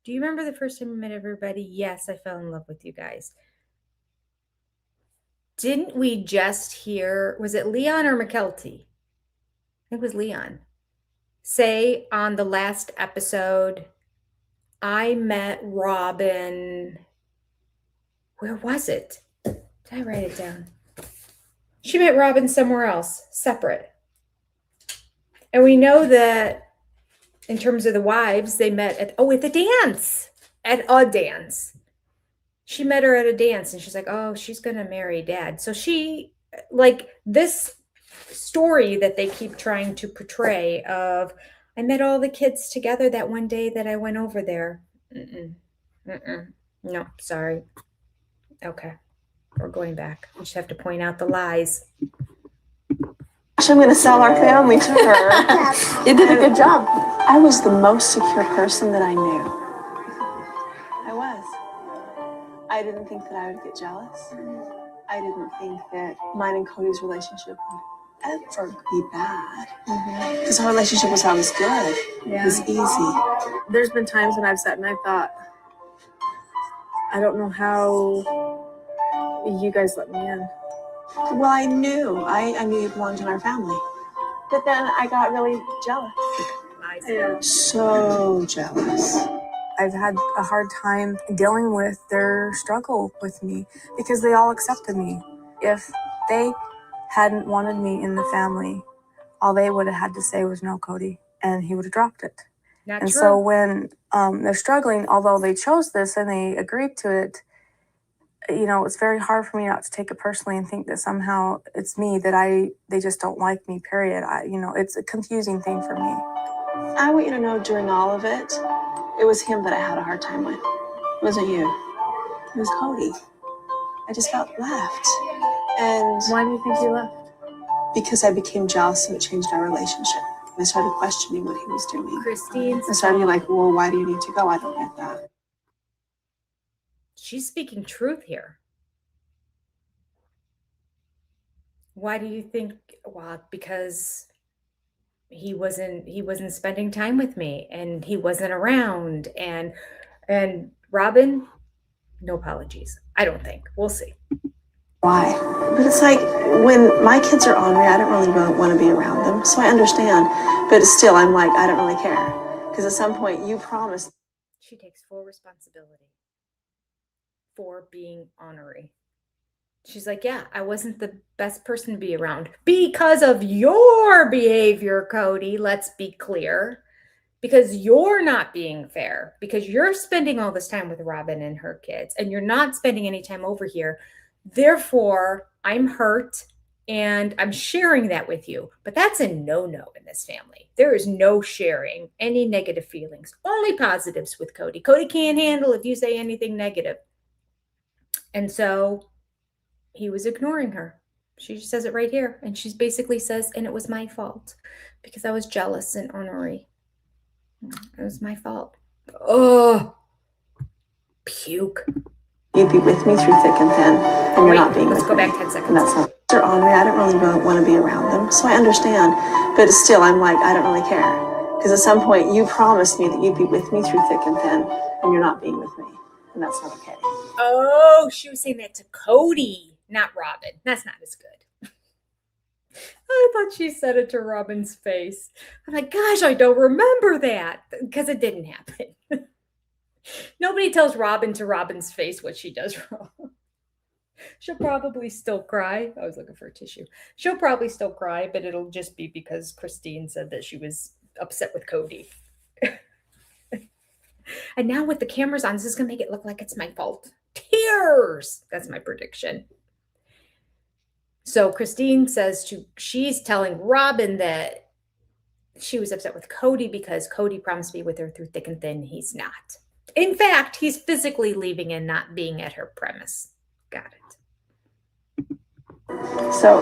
Do you remember the first time you met everybody? Yes, I fell in love with you guys. Didn't we just hear, was it Leon or McKelty? I think it was Leon. Say on the last episode, I met Robyn. Where was it? Did I write it down? She met Robyn somewhere else, separate. And we know that in terms of the wives, they met at a dance. At a dance. She met her at a dance and she's like, oh, she's going to marry dad. So she, like this story that they keep trying to portray of, I met all the kids together that one day that I went over there. No, sorry. Okay. We're going back. We just have to point out the lies. I'm going to sell our family to her. You did a good job. I was the most secure person that I knew. I was. I didn't think that I would get jealous. I didn't think that mine and Kody's relationship would ever be bad. Because our relationship was always good. Yeah. It was easy. There's been times when I've sat and I thought, I don't know how you guys let me in. Well, I knew you belonged in our family. But then I got really jealous. Yeah. So jealous. I've had a hard time dealing with their struggle with me because they all accepted me. If they hadn't wanted me in the family, all they would have had to say was no, Kody, and he would have dropped it. Not and true. so when they're struggling, although they chose this and they agreed to it, you know, it's very hard for me not to take it personally and think that somehow it's me, that they just don't like me, period. It's a confusing thing for me. I want you to know during all of it, it was him that I had a hard time with. It wasn't you. It was Kody. I just felt left. And why do you think you left? Because I became jealous and it changed our relationship. I started questioning what he was doing. Christine's I started being like, well, why do you need to go? I don't get that. She's speaking truth here. Why do you think? Well, because he wasn't spending time with me and he wasn't around, and Robyn, no apologies. I don't think. We'll see. Why? But it's like when my kids are ornery, I don't really want to be around them. So I understand. But still, I'm like, I don't really care. Because at some point you promised. She takes full responsibility for being ornery. She's like, yeah, I wasn't the best person to be around because of your behavior, Kody. Let's be clear. Because you're not being fair. Because you're spending all this time with Robyn and her kids. And you're not spending any time over here. Therefore, I'm hurt and I'm sharing that with you. But that's a no-no in this family. There is no sharing any negative feelings. Only positives with Kody. Kody can't handle if you say anything negative. And so he was ignoring her. She just says it right here. And she basically says, and it was my fault because I was jealous and ornery. It was my fault. Oh, puke. You'd be with me through thick and thin, and you're not being with me. Let's go back 10 seconds. And that's not. They're ornery. I don't really want to be around them. So I understand. But still, I'm like, I don't really care. Because at some point you promised me that you'd be with me through thick and thin, and you're not being with me. And that's not okay. Oh, she was saying that to Kody, not Robyn. That's not as good. I thought she said it to Robyn's face. I'm like, gosh, I don't remember that because it didn't happen. Nobody tells Robyn to Robyn's face what she does wrong. She'll probably still cry. I was looking for a tissue. She'll probably still cry, but it'll just be because Christine said that she was upset with Kody. And now with the cameras on, this is going to make it look like it's my fault. Tears! That's my prediction. So Christine says she's telling Robyn that she was upset with Kody because Kody promised to be with her through thick and thin. He's not. In fact, he's physically leaving and not being at her premise. Got it. So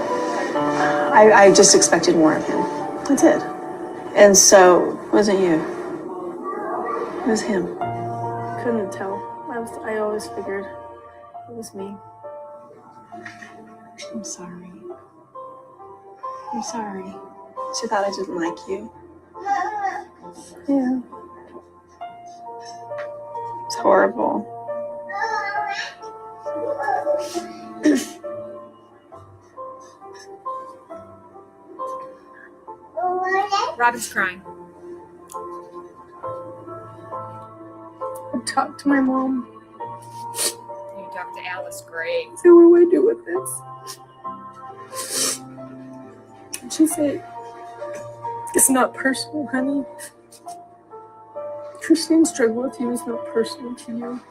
I just expected more of him. I did. And so it wasn't you. It was him. Couldn't tell. I always figured it was me. I'm sorry. I'm sorry. She thought I didn't like you. Yeah. It's horrible. Robyn's crying. I talked to my mom. You talked to Alice, great. So what do I do with this? And she said, it's not personal, honey. Christine's struggle with you is not personal to you.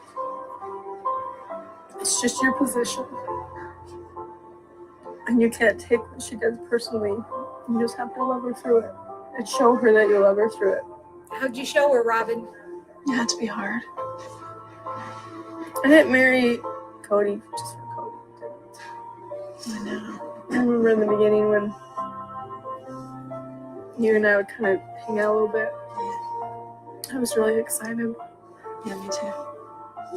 It's just your position. And you can't take what she does personally. You just have to love her through it. And show her that you love her through it. How'd you show her, Robyn? It had to be hard. I didn't marry Kody just for Kody. I know. I remember in the beginning when you and I would kind of hang out a little bit. I was really excited. Yeah, me too.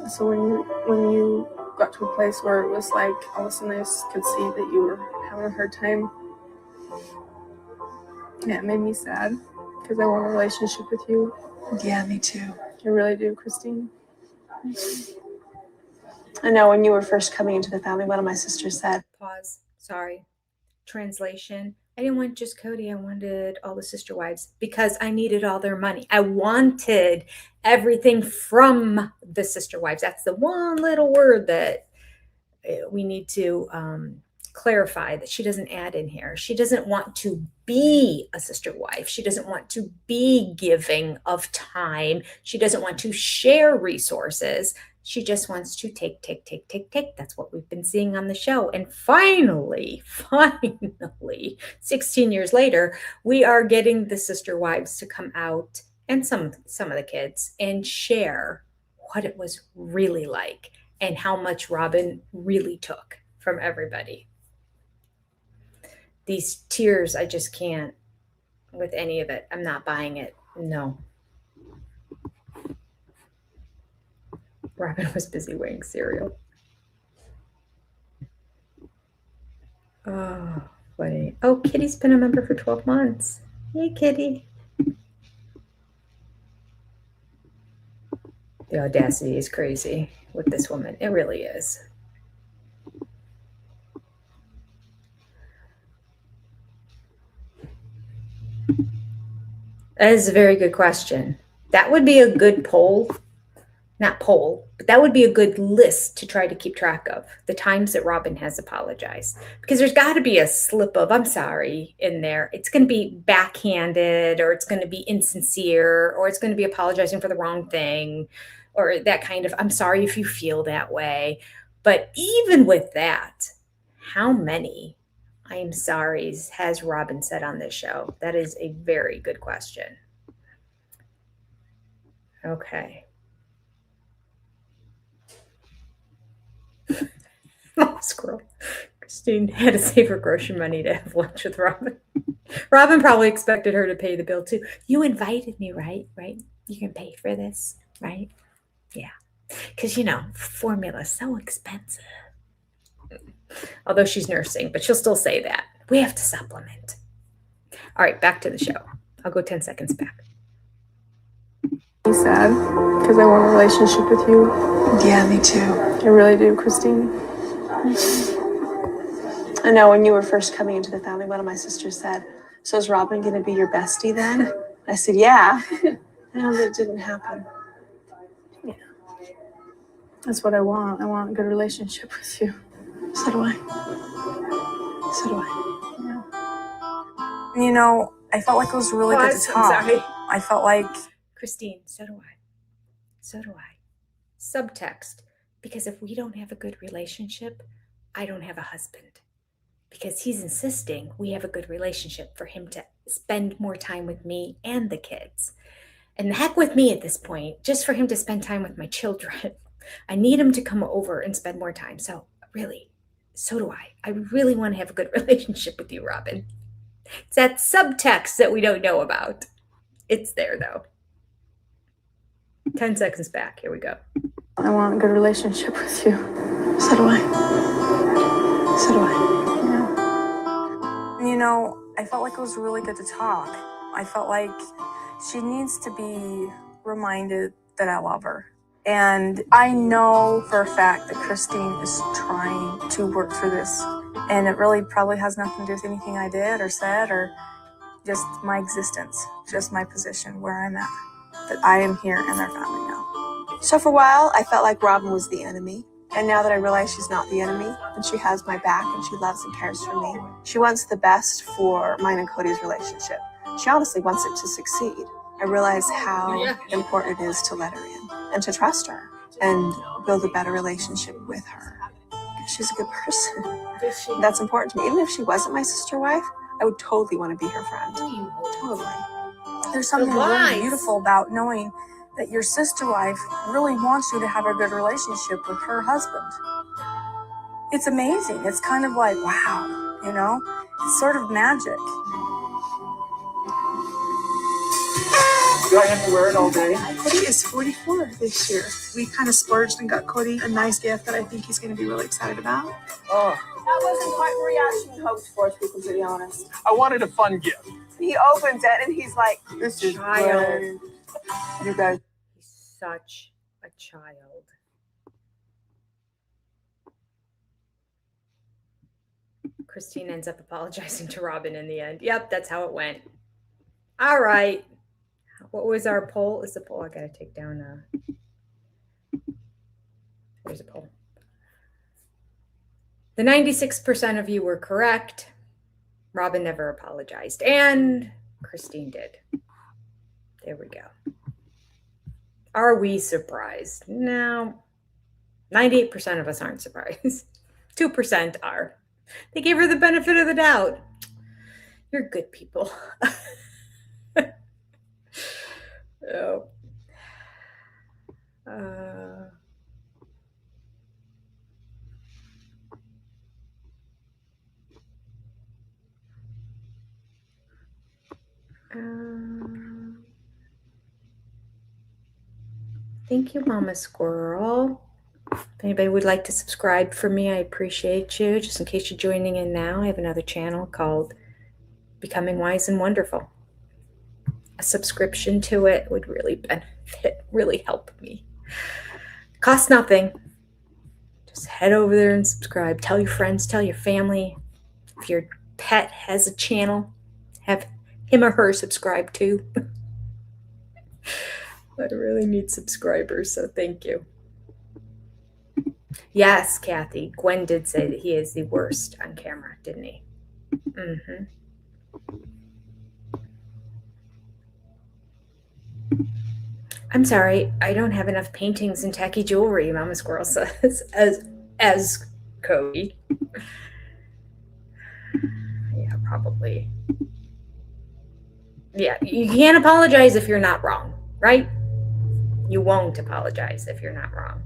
So when you got to a place where it was like all of a sudden I just could see that you were having a hard time, yeah, it made me sad because I want a relationship with you. Yeah, me too. I really do, Christine. I know when you were first coming into the family, one of my sisters said, Pause. Sorry. Translation. I didn't want just Kody. I wanted all the sister wives because I needed all their money. I wanted everything from the sister wives. That's the one little word that we need to clarify, that she doesn't add in here. She doesn't want to be a sister wife. She doesn't want to be giving of time. She doesn't want to share resources. She just wants to take. That's what we've been seeing on the show. And finally, 16 years later, we are getting the sister wives to come out, and some of the kids, and share what it was really like and how much Robyn really took from everybody. These tears, I just can't with any of it. I'm not buying it. No. Robyn was busy weighing cereal. Oh, funny. Oh, Kitty's been a member for 12 months. Hey, Kitty. The audacity is crazy with this woman. It really is. That is a very good question. That would be a good poll. Not poll, but that would be a good list to try to keep track of the times that Robyn has apologized. Because there's got to be a slip of "I'm sorry" in there. It's going to be backhanded, or it's going to be insincere, or it's going to be apologizing for the wrong thing, or that kind of "I'm sorry if you feel that way." But even with that, how many "I'm sorry's" has Robyn said on this show? That is a very good question. Okay. Squirrel. Christine had to save her grocery money to have lunch with Robyn. Robyn probably expected her to pay the bill too. You invited me, right? Right? You can pay for this, right? Yeah. Because, formula's so expensive. Although she's nursing, but she'll still say that. We have to supplement. All right, back to the show. I'll go 10 seconds back. I'm sad because I want a relationship with you. Yeah, me too. I really do, Christine. I know when you were first coming into the family, one of my sisters said, "So is Robyn going to be your bestie then?" I said, "Yeah." No, that didn't happen. Yeah. That's what I want. I want a good relationship with you. So do I. So do I. Yeah. I felt like it was really good to talk. I felt like... Christine, so do I. So do I. Subtext. Because if we don't have a good relationship, I don't have a husband. Because he's insisting we have a good relationship for him to spend more time with me and the kids. And the heck with me at this point, just for him to spend time with my children. I need him to come over and spend more time. So really, so do I. I really want to have a good relationship with you, Robyn. It's that subtext that we don't know about. It's there, though. 10 seconds back. Here we go. I want a good relationship with you. So do I. So do I. Yeah. I felt like it was really good to talk. I felt like she needs to be reminded that I love her. And I know for a fact that Christine is trying to work through this. And it really probably has nothing to do with anything I did or said or just my existence, just my position where I'm at. That I am here in their family now. So for a while, I felt like Robyn was the enemy. And now that I realize she's not the enemy, and she has my back, and she loves and cares for me, she wants the best for mine and Kody's relationship. She honestly wants it to succeed. I realize how important it is to let her in and to trust her and build a better relationship with her. She's a good person. That's important to me. Even if she wasn't my sister wife, I would totally want to be her friend. Totally. There's something really beautiful about knowing that your sister wife really wants you to have a good relationship with her husband. It's amazing. It's kind of like, wow, it's sort of magic. Do I have to wear it all day? Kody is 44 this year. We kind of splurged and got Kody a nice gift that I think he's going to be really excited about. Oh, That wasn't quite the reaction we hoped for, to be completely honest. I wanted a fun gift. He opens it and he's like, "This is great." You guys. He's such a child. Christine ends up apologizing to Robyn in the end. Yep, that's how it went. All right. What was our poll? Is the poll? I gotta take down. There's a poll. The 96% of you were correct. Robyn never apologized, and Christine did. There we go. Are we surprised? No. 98% of us aren't surprised. 2% are. They gave her the benefit of the doubt. You're good people. Oh. Thank you, Mama Squirrel. If anybody would like to subscribe for me, I appreciate you. Just in case you're joining in now, I have another channel called Becoming Wise and Wonderful. A subscription to it would really benefit, really help me. Costs nothing. Just head over there and subscribe. Tell your friends, tell your family. If your pet has a channel, have him or her subscribe too. I really need subscribers, so thank you. Yes, Kathy. Gwen did say that he is the worst on camera, didn't he? Mm-hmm. I'm sorry, I don't have enough paintings and tacky jewelry, Mama Squirrel says, as Kody. Yeah, probably. Yeah, you can't apologize if you're not wrong, right? You won't apologize if you're not wrong.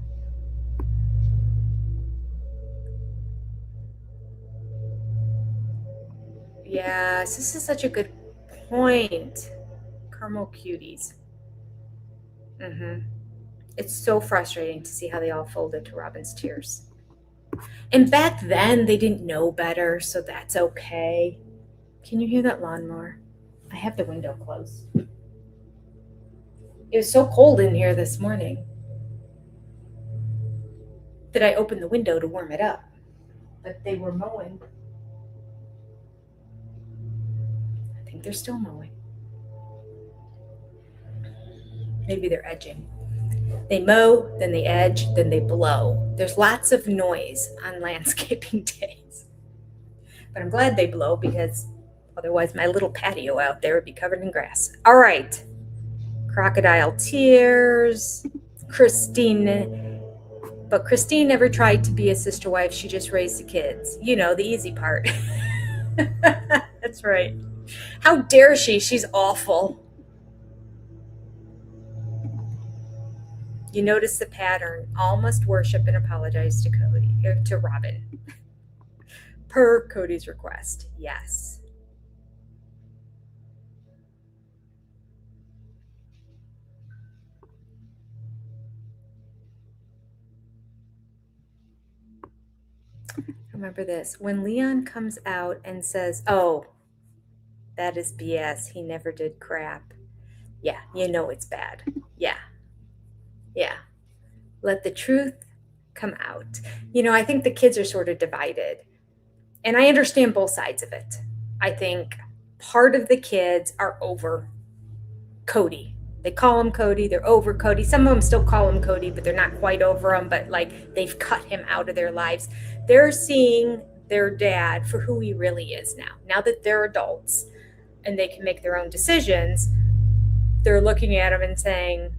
Yes, this is such a good point. Caramel cuties. It's so frustrating to see how they all folded to Robyn's tears. And back then, they didn't know better, so that's okay. Can you hear that lawnmower? I have the window closed. It was so cold in here this morning that I opened the window to warm it up. But they were mowing. I think they're still mowing. Maybe they're edging. They mow, then they edge, then they blow. There's lots of noise on landscaping days. But I'm glad they blow because otherwise my little patio out there would be covered in grass. All right. Crocodile tears. Christine. But Christine never tried to be a sister wife. She just raised the kids. You know, the easy part. That's right. How dare she? She's awful. You notice the pattern. All must worship and apologize to Kody, or to Robyn. Per Kody's request. Yes. Remember this. When Leon comes out and says, oh, that is BS. He never did crap. Yeah, you know it's bad. Yeah. Yeah. Let the truth come out. You know, I think the kids are sort of divided. And I understand both sides of it. I think part of the kids are over Kody. They call him Kody. They're over Kody. Some of them still call him Kody, but they're not quite over him. But like they've cut him out of their lives. They're seeing their dad for who he really is now. Now that they're adults and they can make their own decisions, they're looking at him and saying,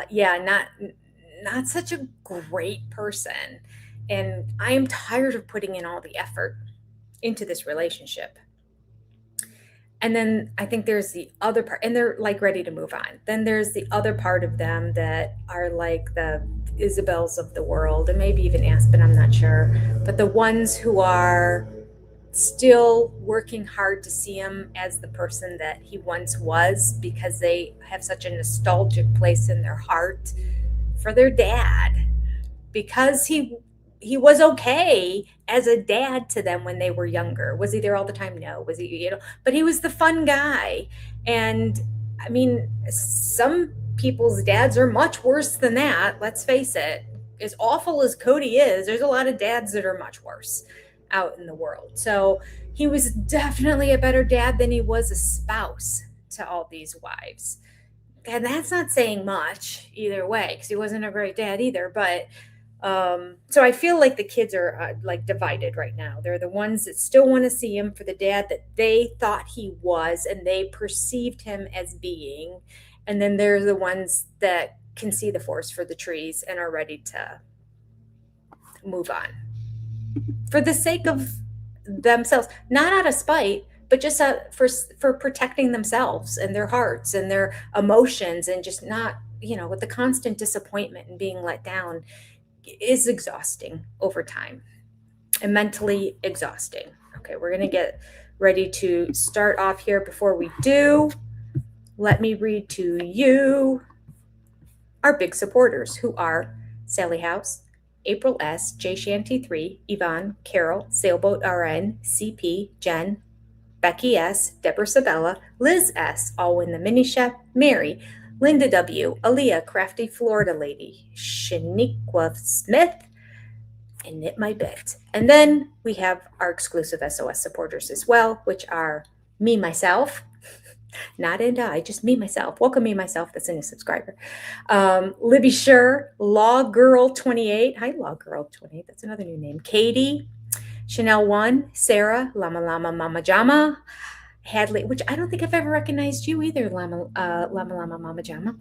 yeah, not such a great person. And I am tired of putting in all the effort into this relationship. And then I think there's the other part, and they're like ready to move on. Then there's the other part of them that are like the Isabels of the world, and maybe even Aspen, I'm not sure. But the ones who are still working hard to see him as the person that he once was, because they have such a nostalgic place in their heart for their dad, because he was okay as a dad to them when they were younger. Was he there all the time? No. Was he, but he was the fun guy. And I mean, some people's dads are much worse than that. Let's face it. As awful as Kody is, there's a lot of dads that are much worse. out in the world. So he was definitely a better dad than he was a spouse to all these wives. And that's not saying much either way, because he wasn't a great dad either. But so I feel like the kids are like divided right now. They're the ones that still want to see him for the dad that they thought he was and they perceived him as being. And then there's the ones that can see the forest for the trees and are ready to move on for the sake of themselves, not out of spite, but just for protecting themselves and their hearts and their emotions, and just not, with the constant disappointment and being let down is exhausting over time and mentally exhausting. Okay, we're going to get ready to start off here. Before we do, let me read to you our big supporters, who are Sally House, April S, J Shanty 3, Yvonne, Carol, Sailboat RN, CP, Jen, Becky S, Deborah Sabella, Liz S, All Win the Mini Chef, Mary, Linda W, Aaliyah, Crafty Florida Lady, Shaniqua Smith, and Knit My Bit. And then we have our exclusive SOS supporters as well, which are me, myself, not and I, just me, myself. Welcome me, myself. That's a new subscriber. Libby Sure, Law Girl 28. Hi, Law Girl 28. That's another new name. Katie, Chanel 1, Sarah, Lama Lama Mama Jama, Hadley, which I don't think I've ever recognized you either, Lama Lama Mama Jama.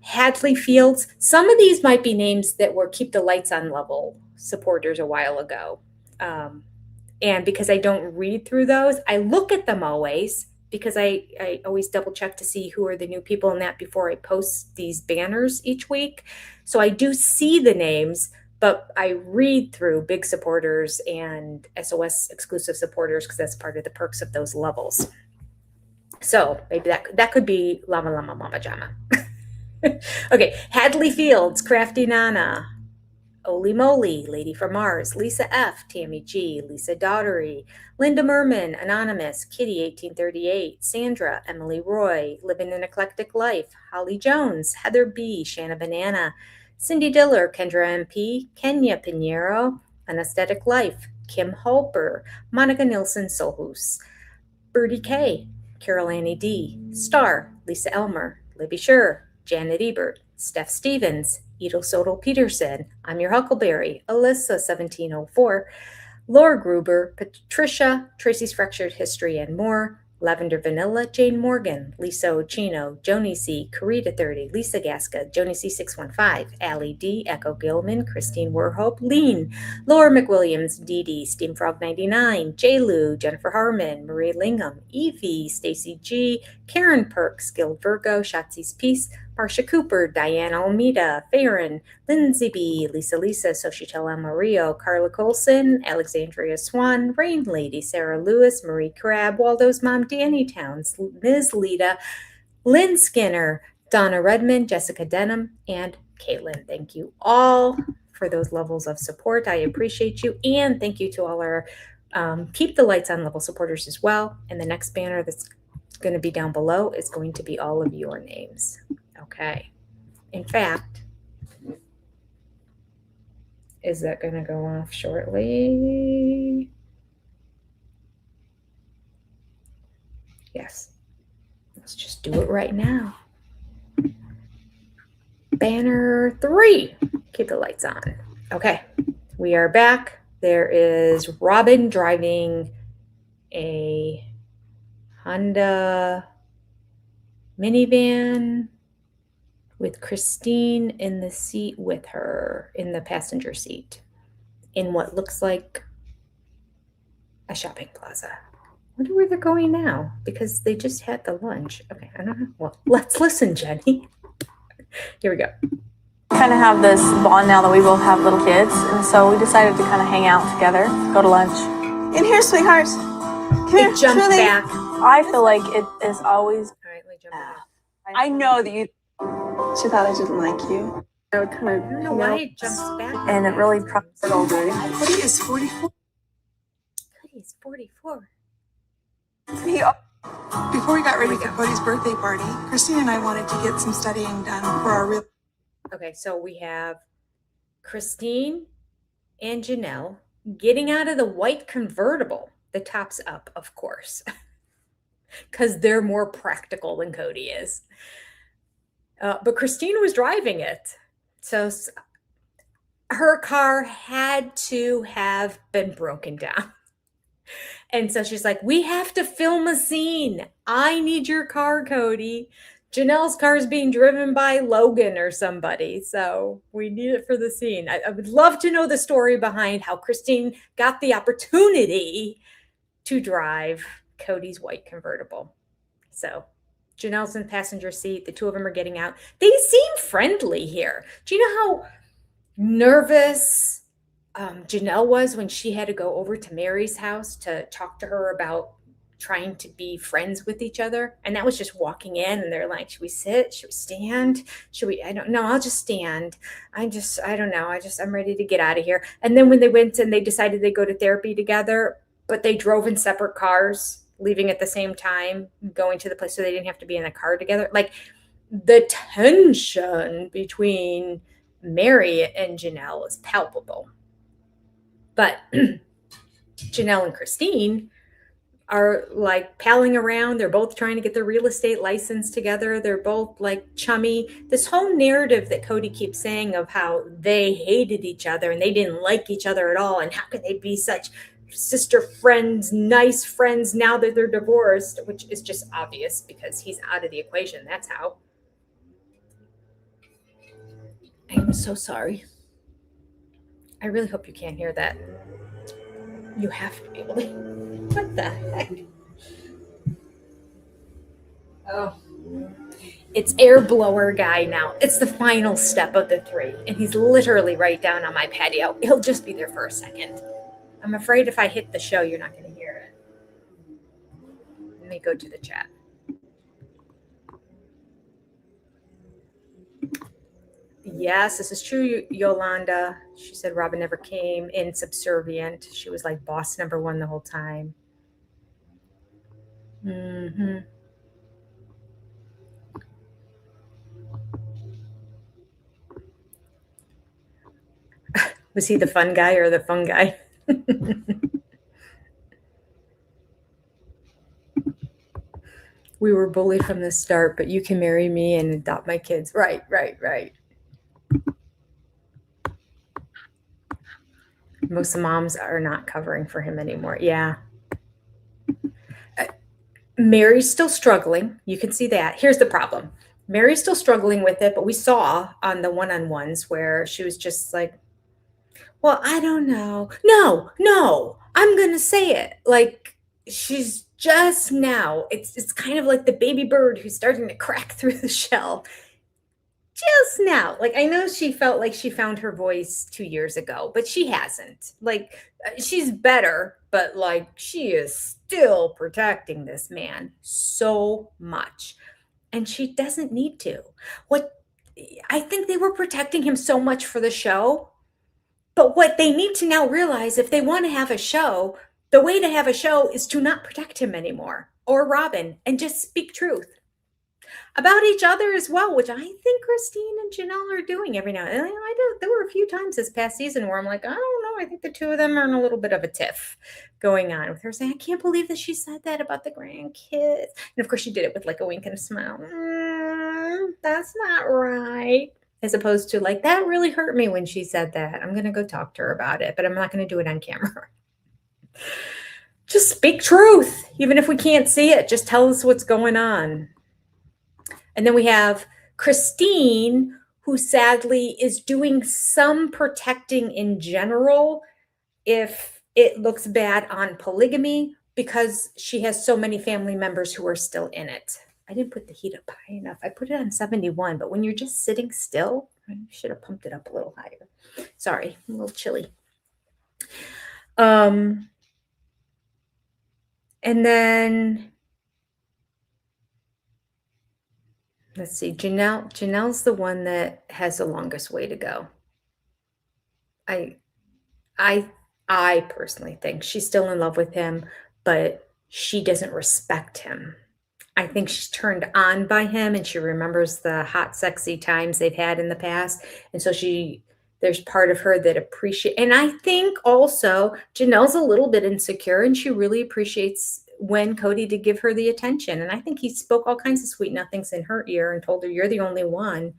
Hadley Fields. Some of these might be names that were Keep the Lights On level supporters a while ago. And because I don't read through those, I look at them always, because I always double check to see who are the new people in that before I post these banners each week. So I do see the names, but I read through big supporters and SOS exclusive supporters, because that's part of the perks of those levels. So maybe that could be Lama Lama Mama Jama. Okay, Hadley Fields, Crafty Nana, Oli Moly, Lady from Mars, Lisa F, Tammy G, Lisa Daughtery, Linda Merman, Anonymous, Kitty 1838, Sandra, Emily Roy, Living an Eclectic Life, Holly Jones, Heather B, Shanna Banana, Cindy Diller, Kendra MP, Kenya Pinheiro, An Aesthetic Life, Kim Holper, Monica Nilsson Solhus, Birdie K, Carol Annie D, Star, Lisa Elmer, Libby Sure, Janet Ebert, Steph Stevens, Edel Sodal Peterson, I'm Your Huckleberry, Alyssa 1704, Laura Gruber, Patricia, Tracy's Fractured History and More, Lavender Vanilla, Jane Morgan, Lisa Ochino, Joni C, Karita 30, Lisa Gasca, Joni C 615, Allie D, Echo Gilman, Christine Werhope, Lean, Laura McWilliams, Dee Dee, Steamfrog 99, J. Lou, Jennifer Harmon, Marie Lingham, Evie, Stacy G, Karen Perks, Gil Virgo, Shotzi's Peace, Marcia Cooper, Diane Almeida, Farron, Lindsay B, Lisa, Xochitl Amarillo, Carla Colson, Alexandria Swan, Rain Lady, Sarah Lewis, Marie Crabb, Waldo's Mom, Danny Towns, Ms. Lita, Lynn Skinner, Donna Redmond, Jessica Denham, and Caitlin. Thank you all for those levels of support. I appreciate you. And thank you to all our Keep the Lights On level supporters as well. And the next banner that's going to be down below is going to be all of your names. Okay. In fact, is that going to go off shortly? Yes. Let's just do it right now. Banner 3. Keep the lights on. Okay. We are back. There is Robyn driving a Honda minivan with Christine in the seat with her, in the passenger seat, in what looks like a shopping plaza. I wonder where they're going now, because they just had the lunch. Okay, I don't know. Well, let's listen, Jenny. Here we go. Kind of have this bond now that we both have little kids, and so we decided to kind of hang out together, go to lunch. In here, sweetheart. Come here, Jump Truly. back. I feel like it is always. All right, let me jump back. I know that you. She thought I didn't like you. I would kind of. I don't know why it jumps back. And it really. all day. Cody is 44. Cody's 44. Before we got ready for Cody's birthday party, Christine and I wanted to get some studying done for our real. Okay, so we have Christine and Janelle getting out of the white convertible. The top's up, of course, because they're more practical than Kody is. But Christine was driving it. So her car had to have been broken down. And so she's like, we have to film a scene. I need your car, Kody. Janelle's car is being driven by Logan or somebody. So we need it for the scene. I would love to know the story behind how Christine got the opportunity to drive Kody's white convertible. So Janelle's in the passenger seat. The two of them are getting out. They seem friendly here. Do you know how nervous Janelle was when she had to go over to Mary's house to talk to her about trying to be friends with each other? And that was just walking in, and they're like, should we sit? Should we stand? Should we? I don't know. I'll just stand. I don't know. I'm ready to get out of here. And then when they went and they decided they'd go to therapy together, but they drove in separate cars, leaving at the same time, going to the place so they didn't have to be in a car together. Like, the tension between Mary and Janelle is palpable. But Janelle and Christine are like palling around. They're both trying to get their real estate license together. They're both like chummy. This whole narrative that Kody keeps saying of how they hated each other and they didn't like each other at all, and how could they be such sister friends, nice friends now that they're divorced, which is just obvious because he's out of the equation. That's how. I'm so sorry. I really hope you can't hear that. You have to be able to. What the heck? Oh. It's air blower guy now. It's the final step of the 3. And he's literally right down on my patio. He'll just be there for a second. I'm afraid if I hit the show, you're not going to hear it. Let me go to the chat. Yes, this is true, Yolanda. She said Robyn never came in subservient. She was like boss number 1 the whole time. Mm-hmm. Was he the fun guy or the fun guy? We were bullied from the start, but you can marry me and adopt my kids. Right. Most of the moms are not covering for him anymore. Yeah. Mary's still struggling. You can see that. Here's the problem. Mary's still struggling with it, but we saw on the one-on-ones where she was just like, well, I don't know. No, I'm going to say it. Like, she's just now, it's kind of like the baby bird who's starting to crack through the shell. Just now. Like, I know she felt like she found her voice 2 years ago, but she hasn't. Like, she's better, but like, she is still protecting this man so much. And she doesn't need to. I think they were protecting him so much for the show. But what they need to now realize, if they want to have a show, the way to have a show is to not protect him anymore, or Robyn, and just speak truth about each other as well, which I think Christine and Janelle are doing every now and then. There were a few times this past season where I'm like, I don't know, I think the two of them are in a little bit of a tiff going on, with her saying, I can't believe that she said that about the grandkids. And of course she did it with like a wink and a smile. That's not right. As opposed to like, that really hurt me when she said that. I'm going to go talk to her about it, but I'm not going to do it on camera. Just speak truth. Even if we can't see it, just tell us what's going on. And then we have Christine, who sadly is doing some protecting in general if it looks bad on polygamy, because she has so many family members who are still in it. I didn't put the heat up high enough. I put it on 71, but when you're just sitting still, I should have pumped it up a little higher. Sorry, I'm a little chilly. And then let's see, Janelle's the one that has the longest way to go. I personally think she's still in love with him, but she doesn't respect him. I think she's turned on by him, and she remembers the hot, sexy times they've had in the past. And so she There's part of her that appreciate, and I think also Janelle's a little bit insecure, and she really appreciates when Kody did give her the attention. And I think he spoke all kinds of sweet nothings in her ear and told her, "You're the only one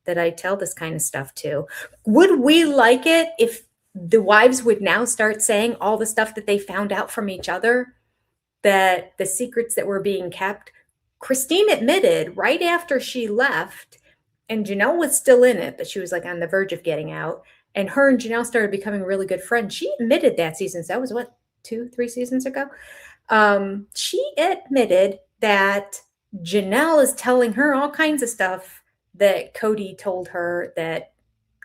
that I tell this kind of stuff to." Would we like it if the wives would now start saying all the stuff that they found out from each other, that the secrets that were being kept? Christine admitted right after she left, and Janelle was still in it, but she was like on the verge of getting out. And her and Janelle started becoming really good friends. She admitted that season. So that was what, 2-3 seasons ago? She admitted that Janelle is telling her all kinds of stuff that Kody told her that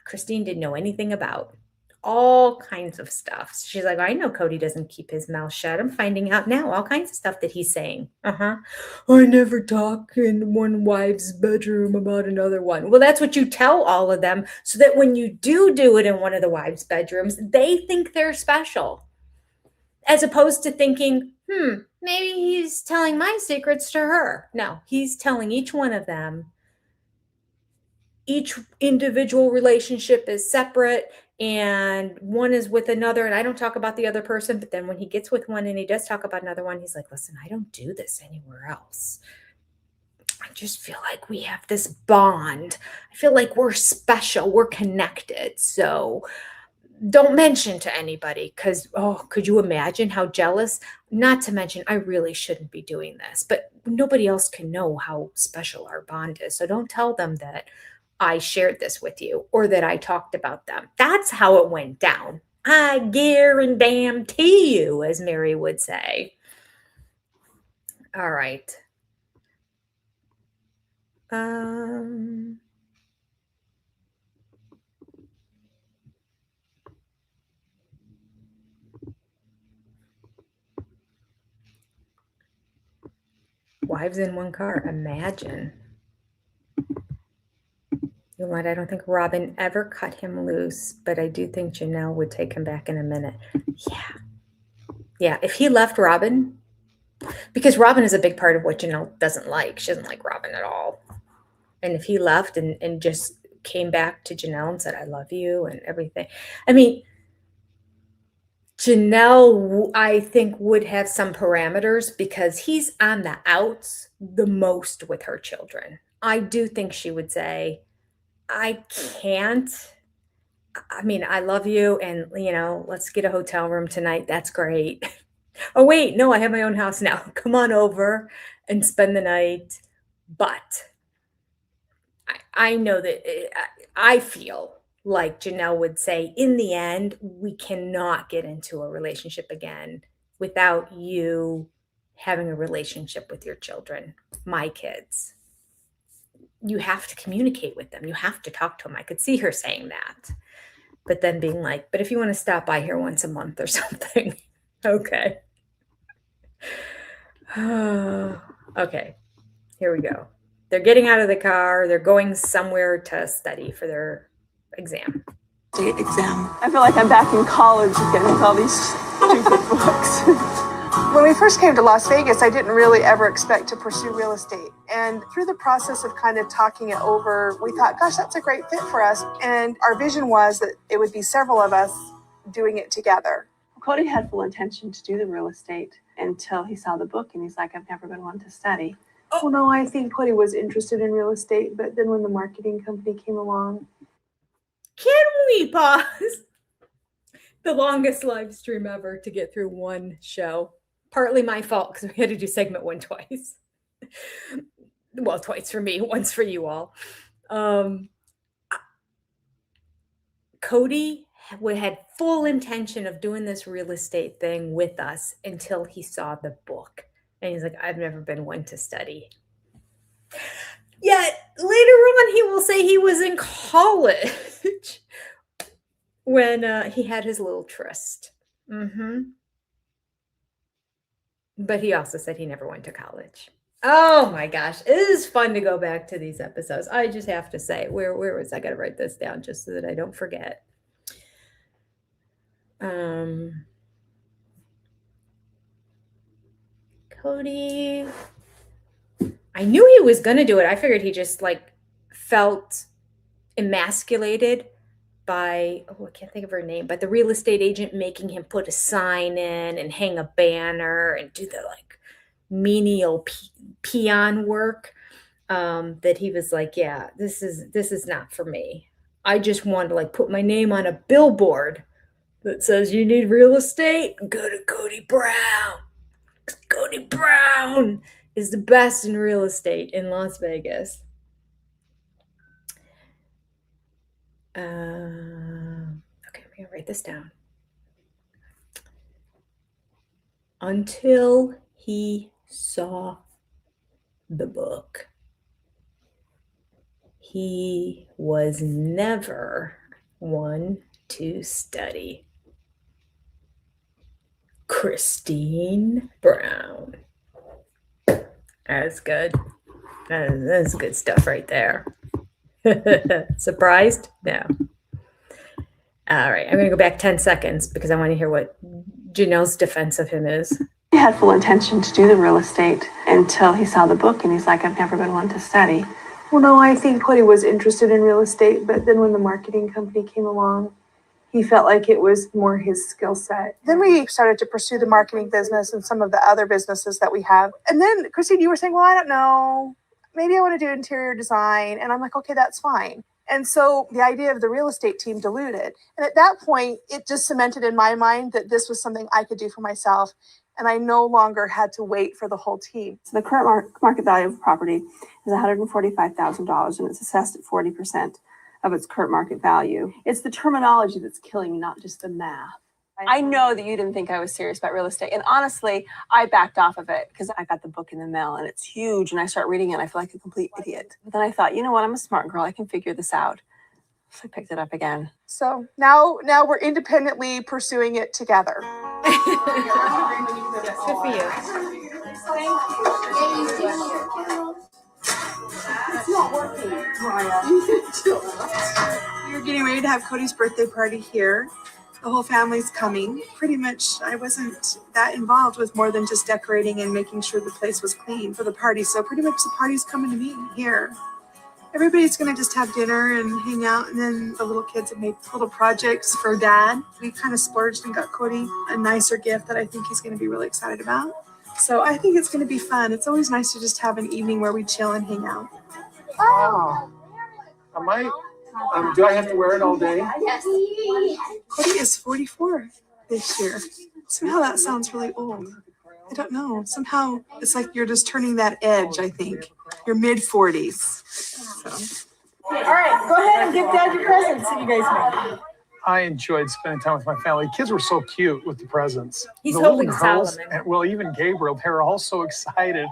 Christine didn't know anything about. All kinds of stuff. She's like, I know Kody doesn't keep his mouth shut. I'm finding out now all kinds of stuff that he's saying. I never talk in one wife's bedroom about another one. Well, that's what you tell all of them, so that when you do it in one of the wives' bedrooms, they think they're special. As opposed to thinking, maybe he's telling my secrets to her. No, he's telling each one of them. Each individual relationship is separate, and one is with another, and I don't talk about the other person, but then when he gets with one and he does talk about another one, he's like, listen, I don't do this anywhere else. I just feel like we have this bond. I feel like we're special, we're connected. So don't mention to anybody, because, could you imagine how jealous? Not to mention, I really shouldn't be doing this, but nobody else can know how special our bond is. So don't tell them that I shared this with you or that I talked about them. That's how it went down. I guarantee you, as Mary would say. All right. Wives in one car. Imagine. You know what? I don't think Robyn ever cut him loose, but I do think Janelle would take him back in a minute. Yeah. If he left Robyn, because Robyn is a big part of what Janelle doesn't like. She doesn't like Robyn at all. And if he left and just came back to Janelle and said, I love you and everything. I mean, Janelle, I think, would have some parameters because he's on the outs the most with her children. I do think she would say, I can't. I mean, I love you, and, let's get a hotel room tonight. That's great. Oh, wait, no, I have my own house now. Come on over and spend the night. But I know that I feel like Janelle would say, in the end, we cannot get into a relationship again without you having a relationship with your children, my kids. You have to communicate with them. You have to talk to them. I could see her saying that, but then being like, but if you want to stop by here once a month or something, okay. Okay, here we go. They're getting out of the car. They're going somewhere to study for their exam. State exam. I feel like I'm back in college again with all these stupid books. When we first came to Las Vegas, I didn't really ever expect to pursue real estate. And through the process of kind of talking it over, we thought, gosh, that's a great fit for us. And our vision was that it would be several of us doing it together. Kody had full intention to do the real estate until he saw the book, and he's like, I've never been one to study. Oh, no, I think Kody was interested in real estate, but then when the marketing company came along. Can we pause? The longest live stream ever to get through one show. Partly my fault because we had to do segment one twice. Well, twice for me, once for you all. Kody had full intention of doing this real estate thing with us until he saw the book. And he's like, I've never been one to study. Yet later on, he will say he was in college when he had his little tryst. But he also said he never went to college. Oh my gosh. It is fun to go back to these episodes. I just have to say, where was I? Got to write this down just so that I don't forget. Kody. I knew he was going to do it. I figured he just felt emasculated by, I can't think of her name, but the real estate agent making him put a sign in and hang a banner and do the like menial peon work. That he was like, yeah, this is not for me. I just want to like put my name on a billboard that says you need real estate, go to Kody Brown. Kody Brown is the best in real estate in Las Vegas. Okay, I'm gonna write this down. Until he saw the book, he was never one to study. Christine Brown. That's good. That's good stuff right there. Surprised? No. All right, I'm going to go back 10 seconds because I want to hear what Janelle's defense of him is. He had full intention to do the real estate until he saw the book and he's like, I've never been one to study. Well, no, I think Kody was interested in real estate, but then when the marketing company came along, he felt like it was more his skill set. Then we started to pursue the marketing business and some of the other businesses that we have. And then, Christine, you were saying, well, I don't know. Maybe I want to do interior design. And I'm like, okay, that's fine. And so the idea of the real estate team diluted. And at that point, it just cemented in my mind that this was something I could do for myself. And I no longer had to wait for the whole team. So the current market value of the property is $145,000 and it's assessed at 40% of its current market value. It's the terminology that's killing me, not just the math. I know that you didn't think I was serious about real estate. And honestly, I backed off of it because I got the book in the mail and it's huge. And I start reading it and I feel like a complete idiot. But then I thought, you know what? I'm a smart girl. I can figure this out. So I picked it up again. So now we're independently pursuing it together. Good for you. It's not working, Mariah. We're getting ready to have Kody's birthday party here. The whole family's coming. Pretty much, I wasn't that involved with more than just decorating and making sure the place was clean for the party. So pretty much the party's coming to me here. Everybody's gonna just have dinner and hang out, and then the little kids have made little projects for Dad. We kind of splurged and got Kody a nicer gift that I think he's gonna be really excited about. So I think it's gonna be fun. It's always nice to just have an evening where we chill and hang out. Oh. Do I have to wear it all day? Yes. Kody is 44 this year. Somehow that sounds really old. I don't know. Somehow it's like you're just turning that edge, I think. You're mid-40s. So. All right, go ahead and give Dad your presents that you guys made. I enjoyed spending time with my family. Kids were so cute with the presents. He's the holding little girls, Solomon. and, well, even Gabriel, they were all so excited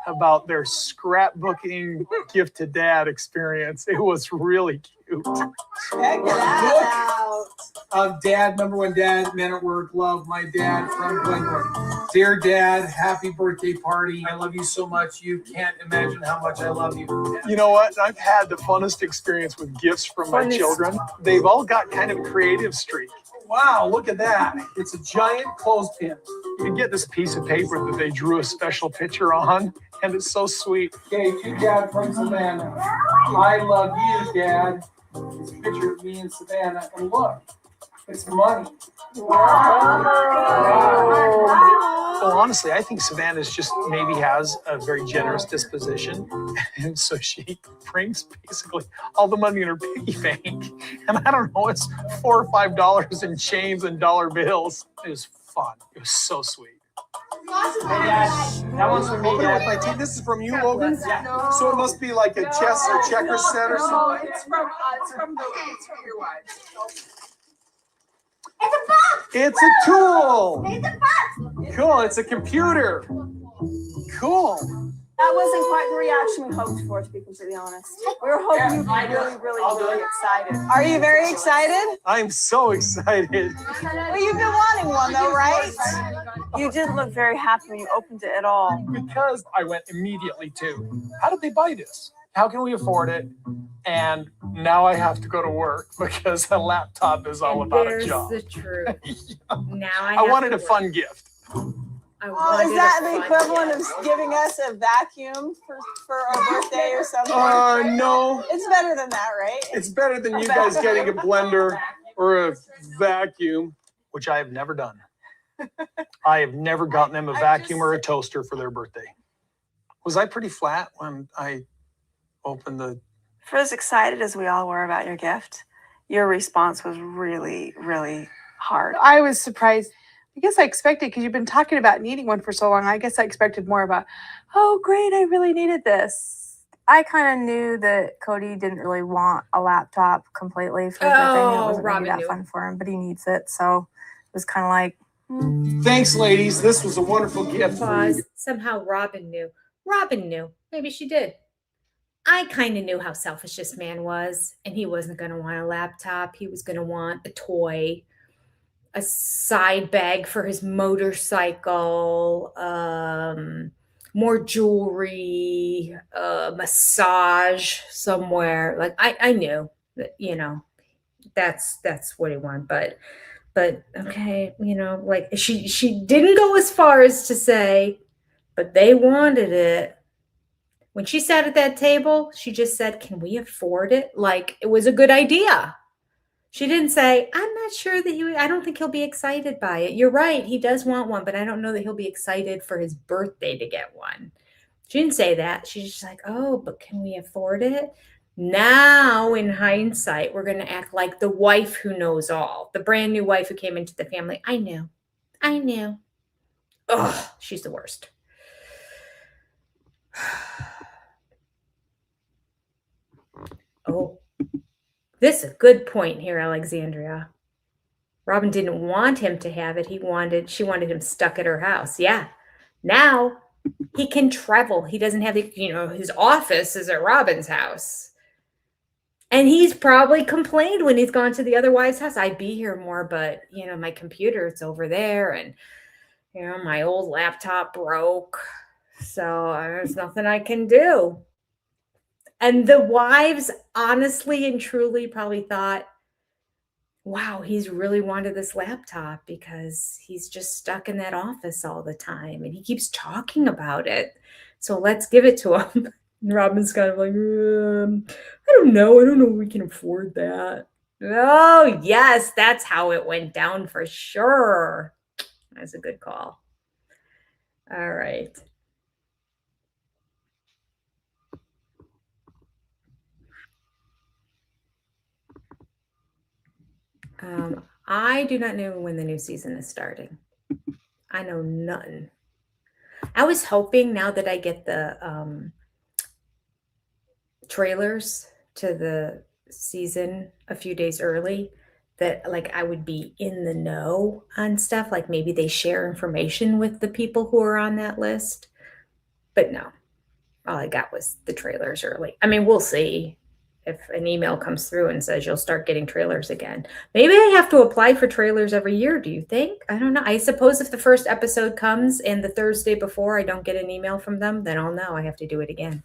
about their scrapbooking gift to Dad experience. It was really cute. Check that out. Dad, number one dad, men at work, love my dad from Glenwood. Dear Dad, happy birthday party. I love you so much. You can't imagine how much I love you. You know what? I've had the funnest experience with gifts from my children. They've all got kind of a creative streak. Wow, look at that. It's a giant clothespin. You can get this piece of paper that they drew a special picture on, and it's so sweet. Okay, to Dad from Savannah. I love you, Dad. It's a picture of me in Savannah, and look, it's money. Wow. Well, honestly, I think Savannah's just maybe has a very generous disposition. And so she brings basically all the money in her piggy bank. And I don't know, it's $4 or $5 in change and dollar bills. It was fun. It was so sweet. Hey, Dad, that one's for me, Dad. My team. This is from you, Logan? Yeah. So it must be like a chess or checker set or something? It's from your wife. It's a tool. Cool. It's a computer. Cool. That wasn't quite the reaction we hoped for, to be completely honest. We were hoping you'd be really excited. Are you very excited? I'm so excited. Well, you've been wanting one though, right? You didn't look very happy when you opened it at all. Because I went immediately to, how did they buy this? How can we afford it? And now I have to go to work because a laptop is all about a job. There's the truth. Now I wanted a fun gift. I Oh, wanted is that a the fun equivalent gift. of giving us a vacuum for our birthday or something? No. It's better than that, right? It's better than you guys getting a blender or a vacuum, which I have never done. I have never gotten them a vacuum or a toaster for their birthday. Was I pretty flat when I opened the... For as excited as we all were about your gift, your response was really, really hard. I was surprised. I guess I expected, because you've been talking about needing one for so long, I guess I expected more about, oh, great, I really needed this. I kind of knew that Kody didn't really want a laptop completely for his birthday. I knew it wasn't going to be that fun for him, but he needs it. So it was kind of like, Thanks, ladies. This was a wonderful gift for you. Somehow Robyn knew. Robyn knew. Maybe she did. I kind of knew how selfish this man was, and he wasn't going to want a laptop. He was going to want a toy, a side bag for his motorcycle, more jewelry, massage somewhere. Like I knew that, you know, that's what he wanted. But okay, you know, like she didn't go as far as to say, but they wanted it. When she sat at that table, she just said, "Can we afford it?" Like it was a good idea. She didn't say, "I'm not sure that I don't think he'll be excited by it." You're right, he does want one, but I don't know that he'll be excited for his birthday to get one. She didn't say that. She's just like, "Oh, but can we afford it?" Now, in hindsight, we're going to act like the wife who knows all, the brand new wife who came into the family. I knew. Ugh, she's the worst. Oh, this is a good point here, Alexandria. Robyn didn't want him to have it. She wanted him stuck at her house. Yeah. Now he can travel. He doesn't have his office is at Robyn's house. And he's probably complained when he's gone to the other wife's house. I'd be here more, but my computer, it's over there. And my old laptop broke. So there's nothing I can do. And the wives honestly and truly probably thought, wow, he's really wanted this laptop because he's just stuck in that office all the time and he keeps talking about it. So let's give it to him. And Robyn's kind of like, I don't know if we can afford that. Oh, yes, that's how it went down for sure. That's a good call. All right. I do not know when the new season is starting. I know nothing. I was hoping now that I get the trailers to the season a few days early that I would be in the know on stuff. Like maybe they share information with the people who are on that list. But no, all I got was the trailers early. I mean, we'll see if an email comes through and says you'll start getting trailers again. Maybe I have to apply for trailers every year, do you think? I don't know. I suppose if the first episode comes and the Thursday before I don't get an email from them, then I'll know I have to do it again.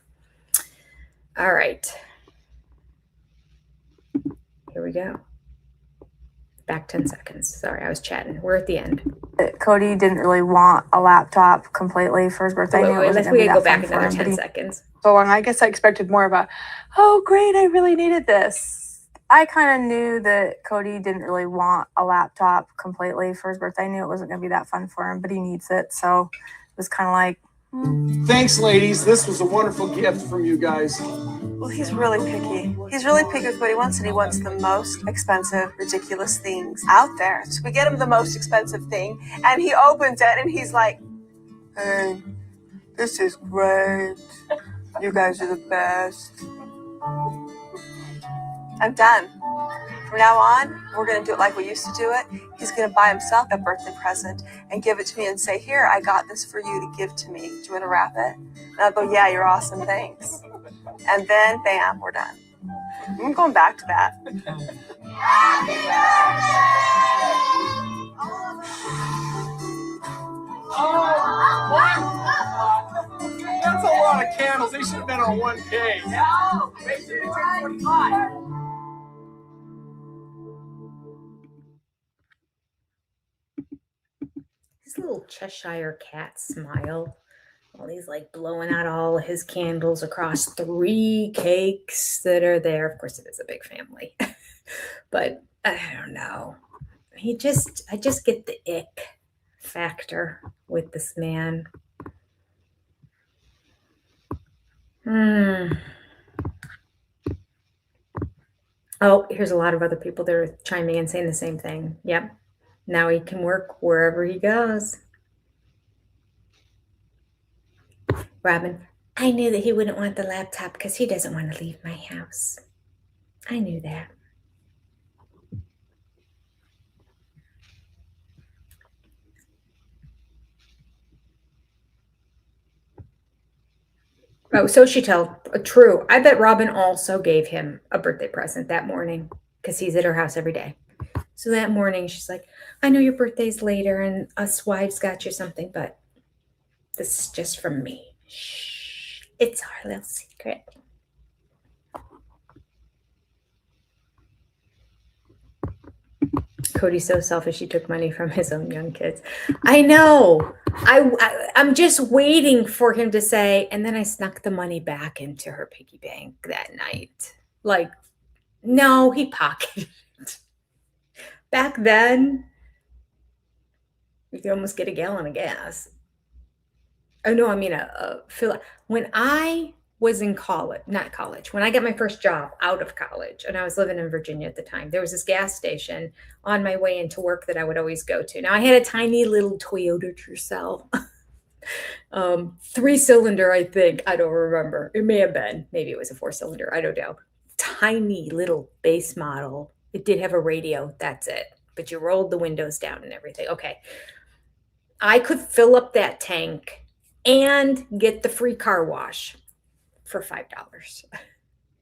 All right. Here we go. Back 10 seconds. Sorry, I was chatting. We're at the end. Kody didn't really want a laptop completely for his birthday. We go back another 10 seconds. So long, I guess I expected more about, oh, great, I really needed this. I kind of knew that Kody didn't really want a laptop completely for his birthday. I knew it wasn't going to be that fun for him, but he needs it. So it was kind of like, Thanks, ladies. This was a wonderful gift from you guys. Well, he's really picky. He's really picky with what he wants, and he wants the most expensive, ridiculous things out there. So we get him the most expensive thing, and he opens it, and he's like, hey, this is great. You guys are the best. I'm done. From now on, we're going to do it like we used to do it. He's going to buy himself a birthday present and give it to me and say, here, I got this for you to give to me. Do you want to wrap it? And I'll go, yeah, you're awesome. Thanks. And then, bam, we're done. I'm going back to that. That's a lot of candles. They should have been on 1K. No, make sure you take 45. his little Cheshire cat smile while he's like blowing out all his candles across 3 cakes that are there. Of course, it is a big family, but I don't know. I just get the ick factor with this man. Oh, here's a lot of other people that are chiming in saying the same thing. Yep. Now he can work wherever he goes. Robyn, I knew that he wouldn't want the laptop because he doesn't want to leave my house. I knew that. Oh, so she told. True. I bet Robyn also gave him a birthday present that morning because he's at her house every day. So that morning, she's like, I know your birthday's later and us wives got you something, but this is just from me. Shh. It's our little secret. Kody's so selfish. He took money from his own young kids. I know. I'm just waiting for him to say, and then I snuck the money back into her piggy bank that night. Like, no, he pocketed it. Back then, you could almost get a gallon of gas. Oh, no, I mean a fill. When I was in college, not college, when I got my first job out of college, and I was living in Virginia at the time, there was this gas station on my way into work that I would always go to. Now, I had a tiny little Toyota Tercel, 3-cylinder, I think. I don't remember. It may have been. Maybe it was a 4-cylinder. I don't know. Tiny little base model. It did have a radio. That's it. But you rolled the windows down and everything. Okay. I could fill up that tank and get the free car wash for $5.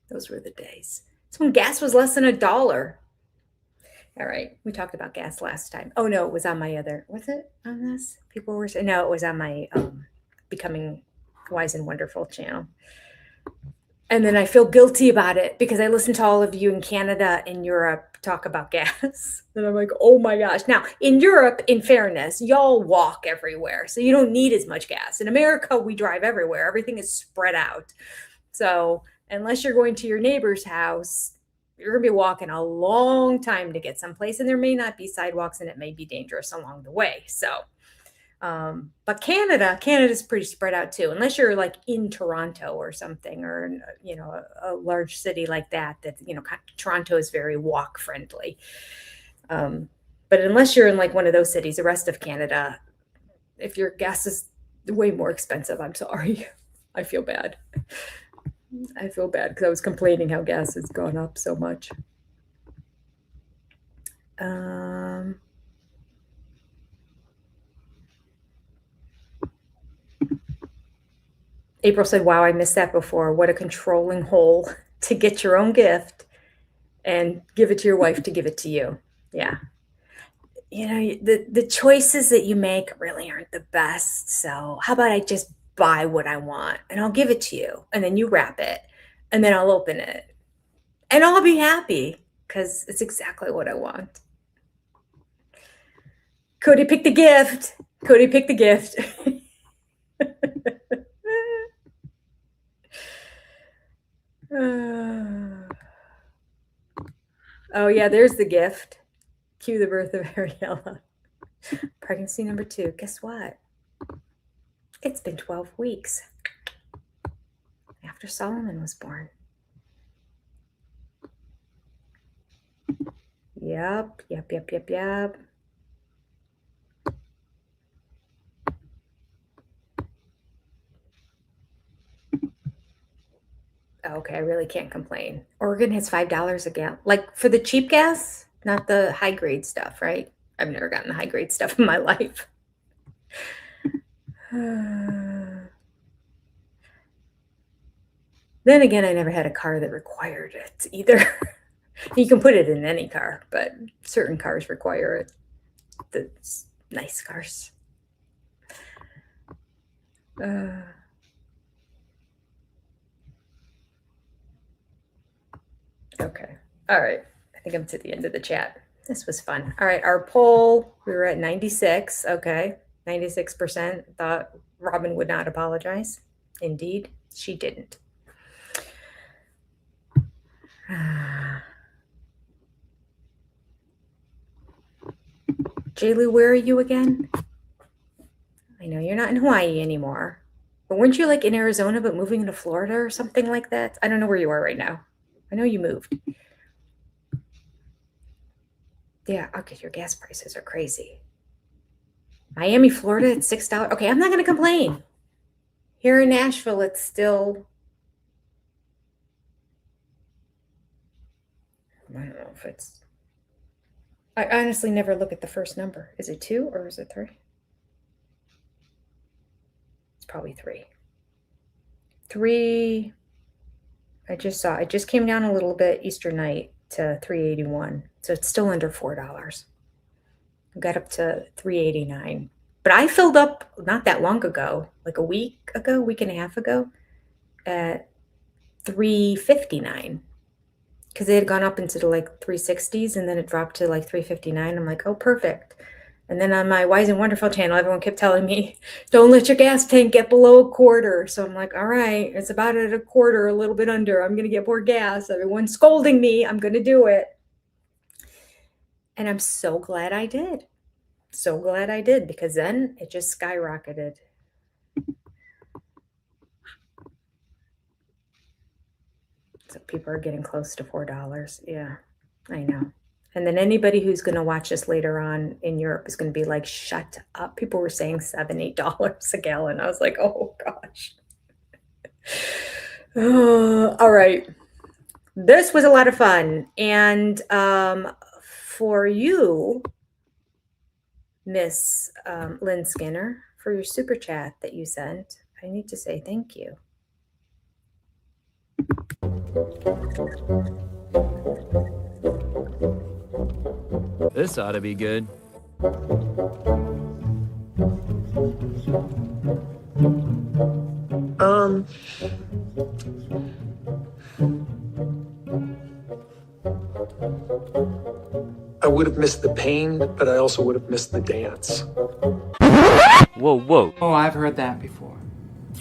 Those were the days. It's when gas was less than $1. All right. We talked about gas last time. Oh, no, it was on my other. Was it on this? People were saying, no, it was on my Becoming Wise and Wonderful channel. And then I feel guilty about it because I listen to all of you in Canada and Europe talk about gas. And I'm like, oh my gosh. Now, in Europe, in fairness, y'all walk everywhere. So you don't need as much gas. In America, we drive everywhere. Everything is spread out. So unless you're going to your neighbor's house, you're going to be walking a long time to get someplace. And there may not be sidewalks and it may be dangerous along the way. So but Canada's pretty spread out too, unless you're like in Toronto or something, or, you know, a large city like that, you know, Toronto is very walk friendly. But unless you're in like one of those cities, the rest of Canada, if your gas is way more expensive, I'm sorry. I feel bad. I feel bad because I was complaining how gas has gone up so much. April said, wow, I missed that before. What a controlling hole to get your own gift and give it to your wife to give it to you. Yeah. You know, the choices that you make really aren't the best. So how about I just buy what I want and I'll give it to you, and then you wrap it and then I'll open it and I'll be happy because it's exactly what I want. Kody picked the gift. Kody picked the gift. Oh yeah, there's the gift. Cue the birth of Ariella. Pregnancy number 2. Guess what? It's been 12 weeks after Solomon was born. Yep. Okay, I really can't complain. Oregon has $5 a gallon. Like for the cheap gas, not the high grade stuff, right? I've never gotten the high grade stuff in my life. Then again, I never had a car that required it either. You can put it in any car, but certain cars require it. The nice cars. Okay. All right. I think I'm to the end of the chat. This was fun. All right. Our poll, we were at 96. Okay. 96% thought Robyn would not apologize. Indeed, she didn't. J-Lou, where are you again? I know you're not in Hawaii anymore. But weren't you like in Arizona but moving to Florida or something like that? I don't know where you are right now. I know you moved. Yeah, okay, your gas prices are crazy. Miami, Florida, it's $6. Okay, I'm not going to complain. Here in Nashville, it's still... I don't know if it's... I honestly never look at the first number. Is it 2 or is it 3? It's probably 3. 3... I just saw it just came down a little bit Easter night to $3.81. So it's still under $4. Got up to $3.89. But I filled up not that long ago, like a week and a half ago, at $3.59. Because they had gone up into the like 360s and then it dropped to like $3.59. I'm like, oh, perfect. And then on my Wise and Wonderful channel, everyone kept telling me, don't let your gas tank get below $0.25. So I'm like, all right, it's about at $0.25, a little bit under. I'm going to get more gas. Everyone's scolding me. I'm going to do it. And I'm so glad I did. So glad I did, because then it just skyrocketed. So people are getting close to $4. Yeah, I know. And then anybody who's going to watch this later on in Europe is going to be like, shut up. People were saying $7, $8 a gallon. I was like, oh, gosh. All right. This was a lot of fun. And for you, Miss Lynn Skinner, for your super chat that you sent, I need to say thank you. This ought to be good. I would have missed the pain, but I also would have missed the dance. Whoa, whoa. Oh, I've heard that before.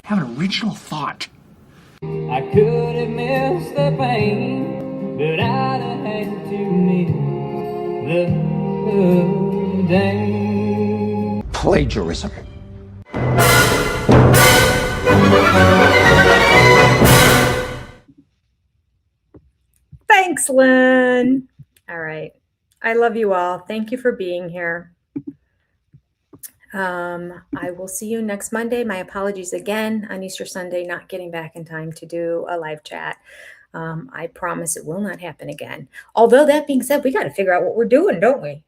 Have an original thought. I could have missed the pain, but I'd have had to miss the day. Plagiarism. Thanks, Lynn. All right. I love you all. Thank you for being here. I will see you next Monday. My apologies again on Easter Sunday, not getting back in time to do a live chat. I promise it will not happen again. Although that being said, we got to figure out what we're doing, don't we?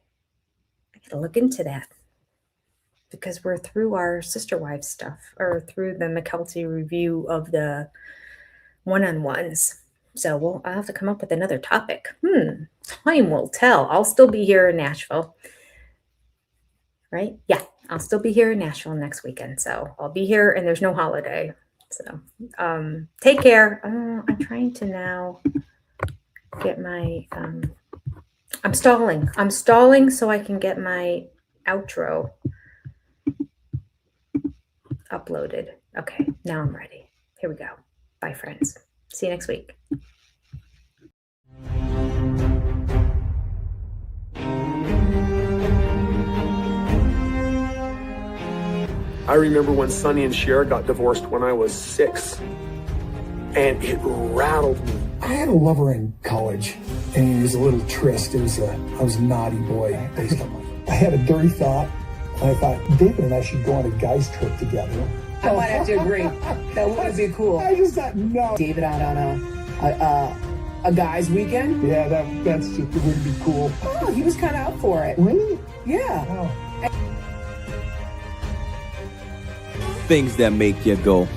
I got to look into that because we're through our Sister Wives stuff, or through the McKelty review of the one-on-ones. So I'll have to come up with another topic. Time will tell. I'll still be here in Nashville. Right? Yeah, I'll still be here in Nashville next weekend. So I'll be here and there's no holiday. So take care. I'm trying to now get my, I'm stalling so I can get my outro uploaded. Okay, now I'm ready. Here we go. Bye, friends. See you next week. I remember when Sonny and Cher got divorced when I was 6, and it rattled me. I had a lover in college, and he was a little tryst. I was a naughty boy. I had a dirty thought, and I thought, David and I should go on a guys trip together. I might have to agree. That would be cool. I just thought, no. David out on a guy's weekend? Yeah, that's just, it would be cool. Oh, he was kind of up for it. Really? Yeah. Oh. Things that make you go,